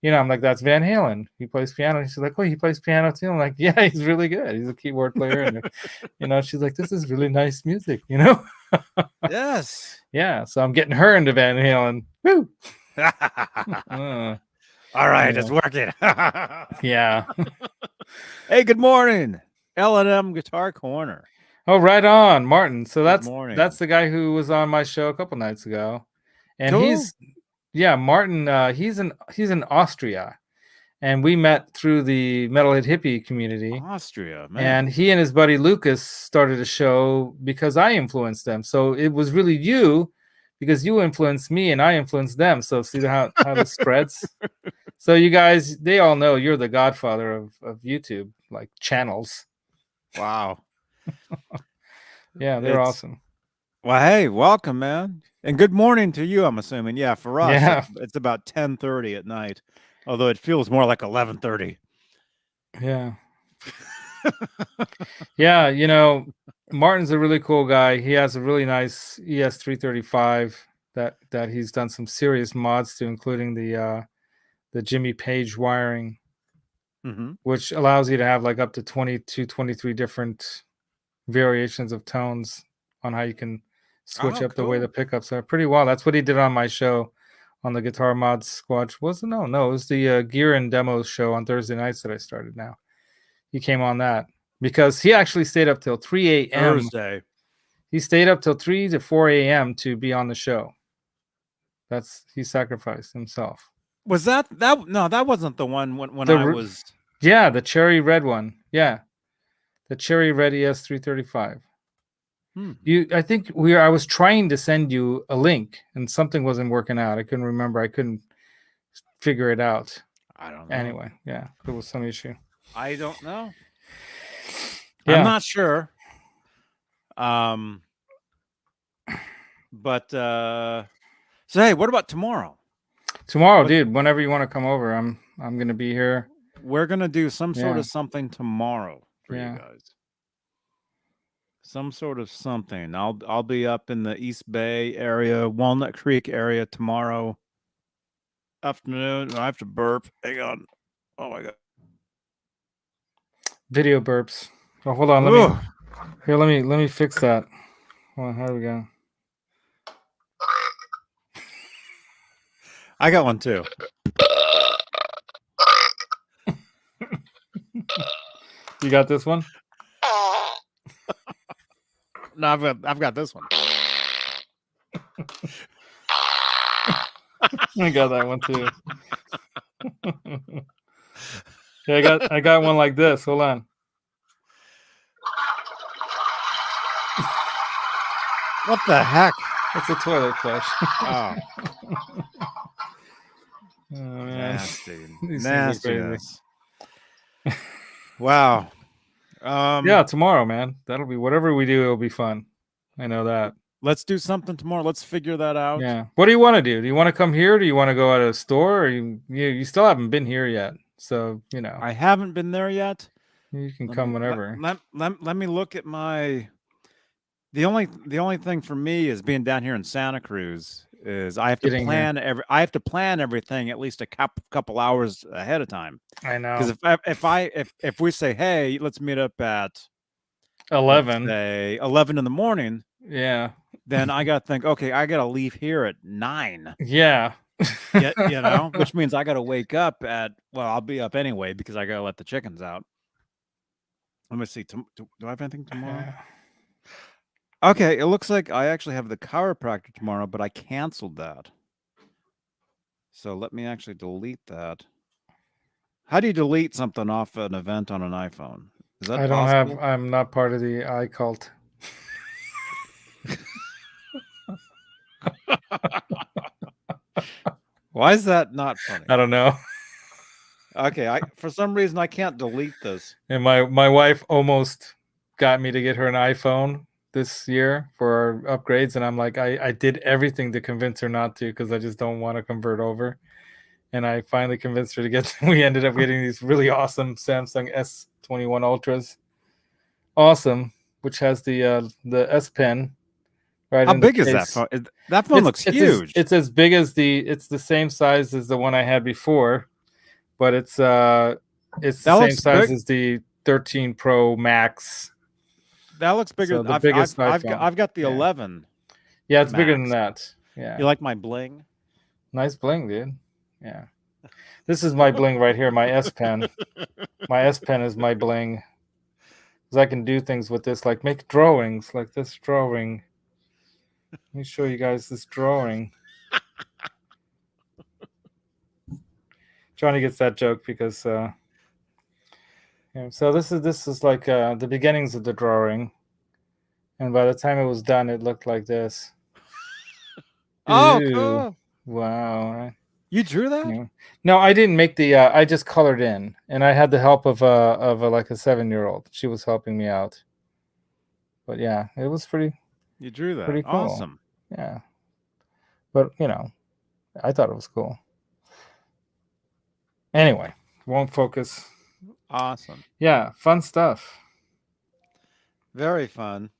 I'm like, "That's Van Halen. He plays piano." And she's like, "Oh, he plays piano too." I'm like, "Yeah, he's really good. He's a keyboard player." And she's like, "This is really nice music." Yes. Yeah. So I'm getting her into Van Halen. Woo. All right, it's working. Yeah. Hey, good morning, L&M Guitar Corner. Oh, right on, Martin. So that's the guy who was on my show a couple nights ago, and Cool. Martin. He's in Austria, and we met through the Metalhead Hippie community. Austria, man. And he and his buddy Lucas started a show because I influenced them. So it was really you, because you influenced me and I influenced them. So see how this spreads. So you guys, they all know you're the godfather of YouTube, like, channels. Wow. Yeah, they're awesome. Well, hey, welcome, man. And good morning to you, I'm assuming. Yeah, for us, Yeah. it's about 10:30 at night, although it feels more like 11:30. Yeah. Yeah, Martin's a really cool guy. He has a really nice ES335 that he's done some serious mods to, including the Jimmy Page wiring, which allows you to have like up to 22, 23 different variations of tones on how you can switch up the way the pickups are. Pretty well. That's what he did on my show on the Guitar Mods Squad. It was the Gear and Demos show on Thursday nights that I started now. He came on that because he actually stayed up till 3 a.m. Thursday. He stayed up till 3 to 4 a.m. to be on the show. He sacrificed himself. Was that no, that wasn't the one when I was. Yeah, the cherry red one. Yeah. The cherry red ES335. I think I was trying to send you a link and something wasn't working out. I couldn't remember. I couldn't figure it out. I don't know. Anyway, yeah, there was some issue. I don't know. Yeah. I'm not sure. But So hey, what about tomorrow? Tomorrow, dude. Whenever you want to come over, I'm gonna be here. We're gonna do some sort Yeah. of something tomorrow for Yeah. you guys. Some sort of something. I'll be up in the East Bay area, Walnut Creek area tomorrow afternoon. I have to burp. Hang on. Oh my god. Video burps. Oh, hold on. Ugh. Let me fix that. Well, how do we go? I got one too. You got this one? No, I've got this one. I got that one too. Yeah, I got one like this. Hold on. What the heck? It's a toilet flush. Oh, Oh man. nasty. These things are crazy. Nastiness. Wow. Yeah, tomorrow, man. That'll be whatever we do. It'll be fun. I know that. Let's do something tomorrow. Let's figure that out. Yeah. What do you want to do? Do you want to come here? Do you want to go at a store? Or you still haven't been here yet, so you know. I haven't been there yet. You can come whenever. Let me look at my. The only thing for me is being down here in Santa Cruz is I have to Getting plan everything at least a couple hours ahead of time. I know. Because if we say, hey, let's meet up at 11. say 11 in the morning, Yeah. then I got to think, okay, I got to leave here at 9. Yeah. You know, which means I got to wake up at, well, I'll be up anyway because I got to let the chickens out. Let me see. Do I have anything tomorrow? Okay, it looks like I actually have the chiropractor tomorrow, but I canceled that. So let me actually delete that. How do you delete something off an event on an iPhone? Is that I don't possible? I'm not part of the iCult. Why is that not funny? I don't know. Okay, for some reason I can't delete this. And my wife almost got me to get her an iPhone this year for our upgrades, and I'm like, I did everything to convince her not to because I just don't want to convert over. And I finally convinced her to get. We ended up getting these really awesome Samsung S21 Ultras, awesome, which has the S Pen. Right. How big is that phone? That phone looks huge. It's as big as it's the same size as the one I had before, but it's the same size as the 13 Pro Max. That looks bigger. So the biggest iPhone. I've got the 11. Yeah, it's bigger Max. than that. Yeah. You like my bling? Nice bling, dude. Yeah. This is my bling right here, my S Pen. My S Pen is my bling. Because I can do things with this, like make drawings, like this drawing. Let me show you guys this drawing. Johnny gets that joke because yeah, so this is like the beginnings of the drawing. And by the time it was done, it looked like this. Oh, Ew. cool. Wow. You drew that? Yeah. No, I didn't make the. I just colored in, and I had the help of like a 7-year-old. She was helping me out. But yeah, it was pretty. You drew that. Pretty cool. Awesome. Yeah. But I thought it was cool. Anyway, won't focus. Awesome. Yeah, fun stuff. Very fun.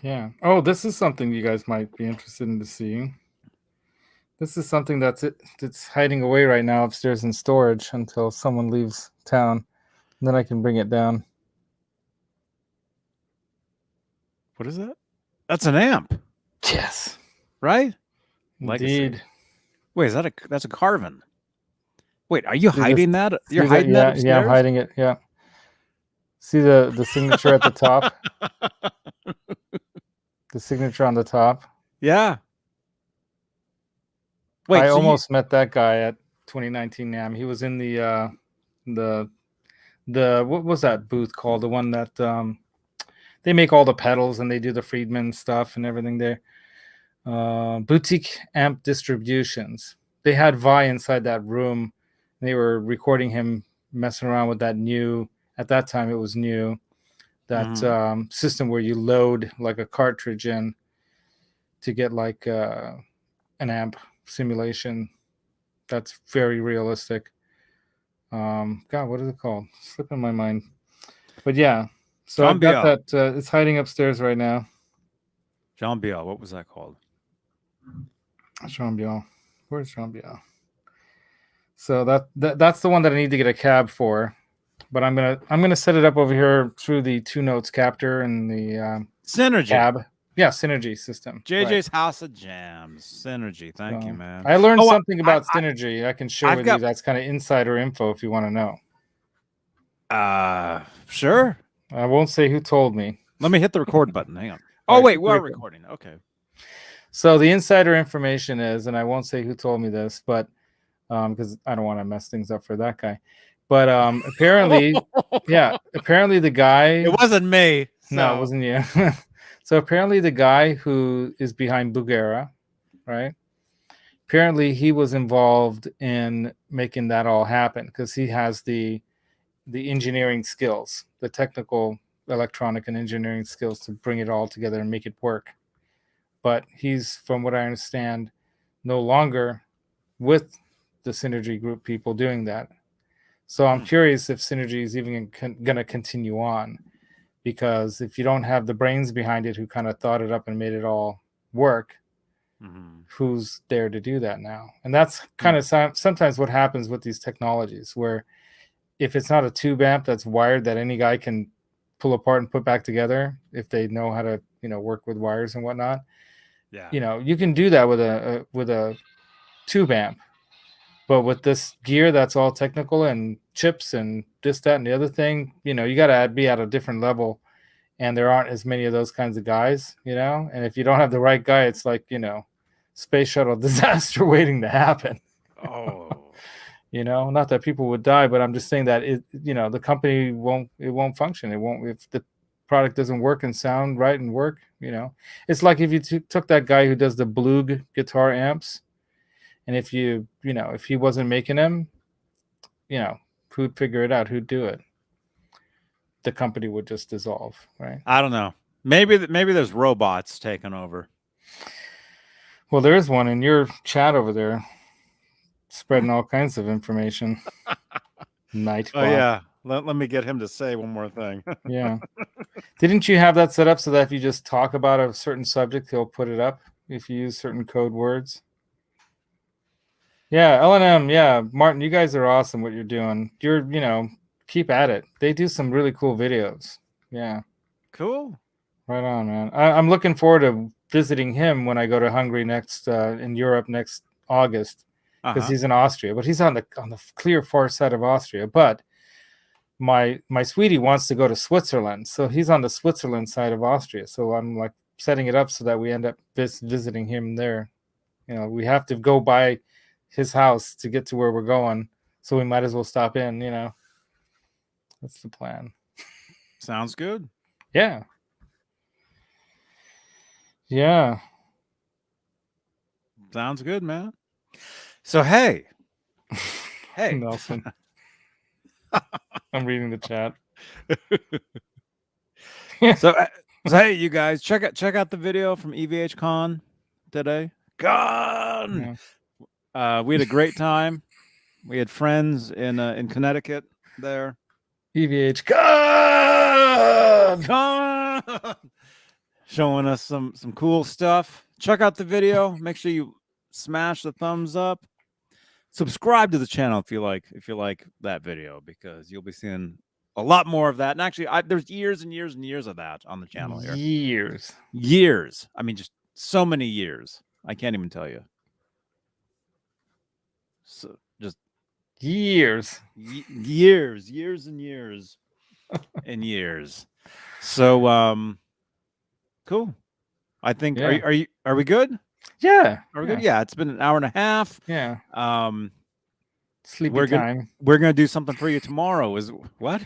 Yeah. Oh, this is something you guys might be interested in seeing. This is something that's hiding away right now upstairs in storage until someone leaves town. And then I can bring it down. What is that? That's an amp. Yes. Right? Indeed. Legacy. Wait, that's a Carvin. Wait, are you hiding that? You're hiding that upstairs? Yeah, I'm hiding it. Yeah. See the signature at the top? The signature on the top? Yeah. Wait, I almost met that guy at 2019 NAMM. He was in the what was that booth called? The one that they make all the pedals and they do the Friedman stuff and everything there. Boutique Amp Distributions. They had Vi inside that room. They were recording him messing around with that new, at that time it was new, that system where you load like a cartridge in to get like an amp simulation that's very realistic. God, what is it called? Slipping my mind. But yeah, so I've got Jean-Biel. that. It's hiding upstairs right now. Jean-Biel, what was that called? Jean-Biel. Where's Jean-Biel? So that's the one that I need to get a cab for. But I'm gonna set it up over here through the 2 Notes captor and the Synergy. cab. Yeah, Synergy system. JJ's House of Jams. Synergy. Thank you, So, man. I learned Oh, something about Synergy. I can share I've with got- you. That's kind of insider info if you want to know. Sure. I won't say who told me. Let me hit the record button. Hang on. All Oh, right, wait, hit the we're record. recording. Okay. So the insider information is, and I won't say who told me this, but because I don't want to mess things up for that guy. But apparently, apparently the guy. It wasn't me. No, so- it wasn't you. So apparently the guy who is behind Bugera, right? Apparently he was involved in making that all happen because he has the engineering skills, the technical, electronic, and engineering skills to bring it all together and make it work. But he's, from what I understand, no longer with the Synergy Group people doing that. So I'm curious if Synergy is even going to continue on, because if you don't have the brains behind it who kind of thought it up and made it all work, who's there to do that now? And that's kind of sometimes what happens with these technologies, where if it's not a tube amp that's wired that any guy can pull apart and put back together, if they know how to, work with wires and whatnot, you can do that with a tube amp. But with this gear that's all technical and chips and this, that, and the other thing, you got to be at a different level, and there aren't as many of those kinds of guys, and if you don't have the right guy, it's like, space shuttle disaster waiting to happen. Oh. Not that people would die, but I'm just saying that the company won't function. It won't, if the product doesn't work and sound right and work, it's like if you took that guy who does the Blue guitar amps, and if if he wasn't making them, who'd figure it out? Who'd do it? The company would just dissolve, right? I don't know. Maybe there's robots taking over. Well, there is one in your chat over there, spreading all kinds of information. Nightbot. Oh yeah. Let me get him to say one more thing. Yeah. Didn't you have that set up so that if you just talk about a certain subject, he'll put it up if you use certain code words? Yeah, L&M. Yeah, Martin, you guys are awesome. What you're doing, you're keep at it. They do some really cool videos. Yeah, cool. Right on, man. I'm looking forward to visiting him when I go to Hungary next in Europe next August, because he's in Austria, but he's on the clear far side of Austria. But my sweetie wants to go to Switzerland, so he's on the Switzerland side of Austria. So I'm like setting it up so that we end up visiting him there. We have to go by his house to get to where we're going, so we might as well stop in. That's the plan. Sounds good. Yeah. Sounds good, man. So hey Nelson. I'm reading the chat. so hey, you guys, check out the video from EVHcon today. Gone. Yeah. We had a great time. We had friends in Connecticut there. EVHcon showing us some cool stuff. Check out the video. Make sure you smash the thumbs up. Subscribe to the channel if you like that video, because you'll be seeing a lot more of that. And actually, there's years and years and years of that on the channel here. Years. I mean, just so many years. I can't even tell you. So just years and years and years. So cool. I think are we good? Yeah. Are we good? Yeah, it's been an hour and a half. Yeah. Sleepy time. We're gonna do something for you tomorrow. Is what?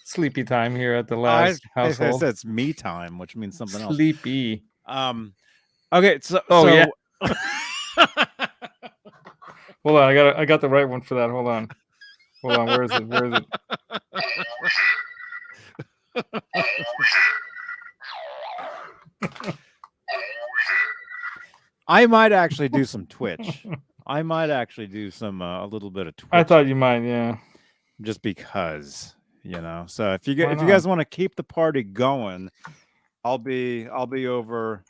Sleepy time here at the last household. I said it's me time, which means something else. Sleepy. Okay. So. Yeah. Hold on, I got the right one for that. Hold on. Where is it? I might actually do some Twitch. I might actually do some a little bit of Twitch. I thought you might, yeah. Just because, So if you Why guys not? want to keep the party going, I'll be over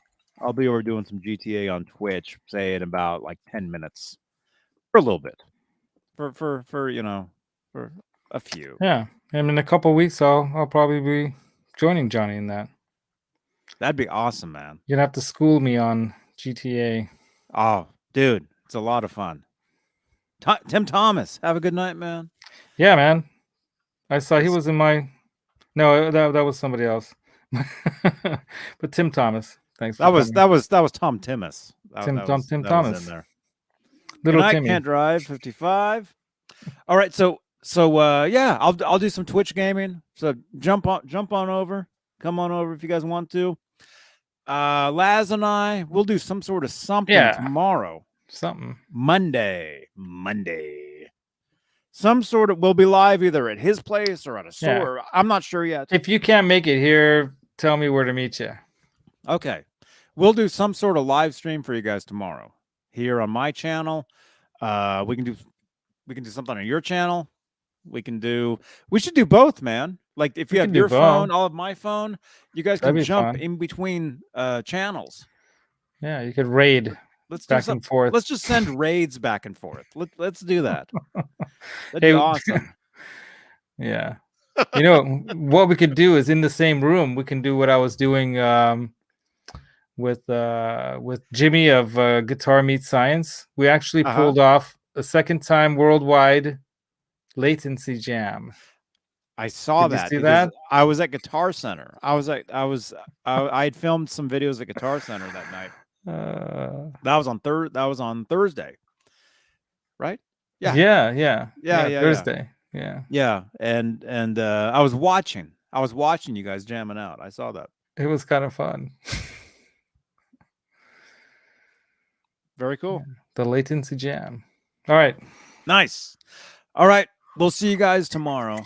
doing some GTA on Twitch, say in about like 10 minutes. For a little bit. For for a few. Yeah. And in a couple weeks I'll probably be joining Johnny in that. That'd be awesome, man. You're gonna have to school me on GTA. Oh, dude, it's a lot of fun. Tim Thomas, have a good night, man. Yeah, man. I saw he was in my. No, that was somebody else. But Tim Thomas, thanks. That was Tom Timmis. Tim Was Thomas. in there. Little Good night, Timmy. Can't Drive 55. All right, so yeah, I'll do some Twitch gaming. So jump on over. Come on over if you guys want to. Laz and I will do some sort of something tomorrow. Something. Monday. Some sort of we'll be live either at his place or at a store. I'm not sure yet. If you can't make it here, tell me where to meet you. Okay. We'll do some sort of live stream for you guys tomorrow here on my channel. We can do something on your channel. We should do both, man. Like if you have your phone, I'll have my phone. You guys can jump in between channels. Yeah, you could raid. Let's back and forth. Let's just send raids back and forth. Let's do that. That'd be awesome. Yeah. What we could do is in the same room, we can do what I was doing with Jimmy of Guitar Meets Science. We actually pulled off a second time worldwide latency jam. I saw Did that. you see that? I was at Guitar Center. I had filmed some videos at Guitar Center that night. That was on Thursday, right? Yeah. Thursday. Yeah. And I was watching you guys jamming out. I saw that. It was kind of fun. Very cool. The latency jam. All right. Nice. All right. We'll see you guys tomorrow.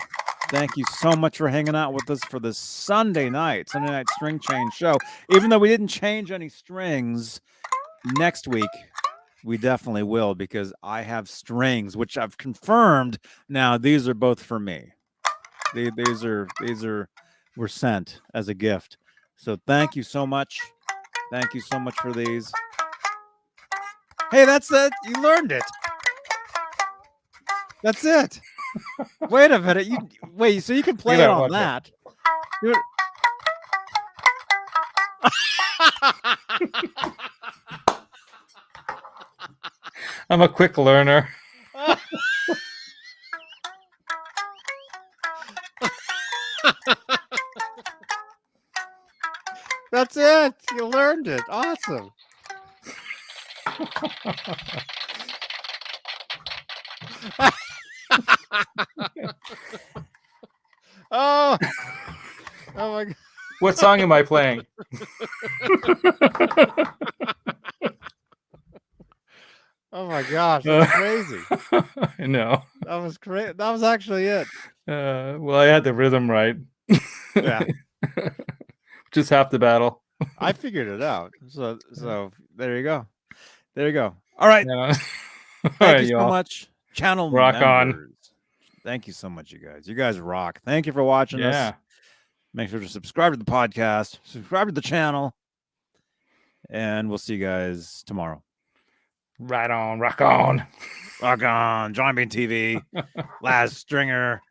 Thank you so much for hanging out with us for this Sunday night string change show. Even though we didn't change any strings, next week we definitely will, because I have strings, which I've confirmed now. These are both for me. These were sent as a gift. So thank you so much. Thank you so much for these. Hey, that's it. You learned it. That's it. Wait a minute. So you can play it on that. I'm a quick learner. That's it. You learned it. Awesome. Oh my God. What song am I playing? Oh my gosh, that's crazy. I know. That was great. That was actually it. Well, I had the rhythm right. Yeah. Just half the battle. I figured it out. So there you go. There you go. All right. Yeah. Thank you so much. Channel rock members. on. Thank you so much, you guys. You guys rock. Thank you for watching us. Make sure to subscribe to the podcast, subscribe to the channel, and we'll see you guys tomorrow. Right on, rock on. Rock on. John Beane TV. Laz Stringer.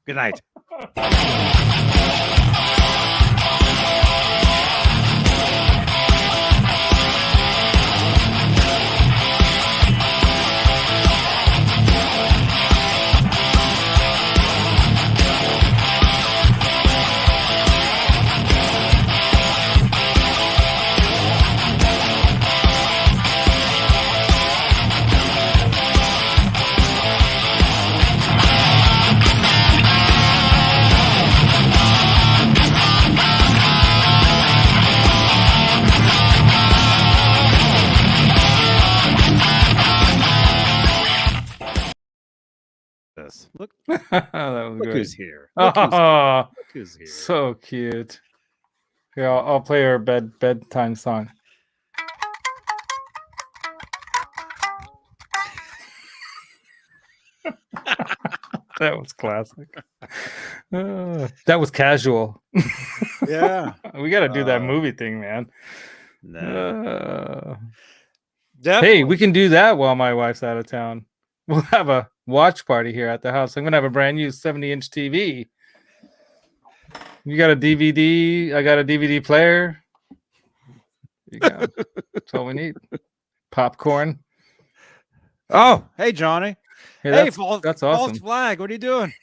Good night. Look, That was look great. who's here. Look Look who's here. here. Look who's here. So cute. Here, I'll play her bedtime song. That was classic. That was casual. Yeah. We got to do that movie thing, man. Nah. Hey, we can do that while my wife's out of town. We'll have a watch party here at the house. I'm gonna have a brand new 70-inch TV. You got a DVD? I got a DVD player. You go. That's all we need. Popcorn. Oh, hey, Johnny. Hey, Hey, that's false awesome. flag. What are you doing?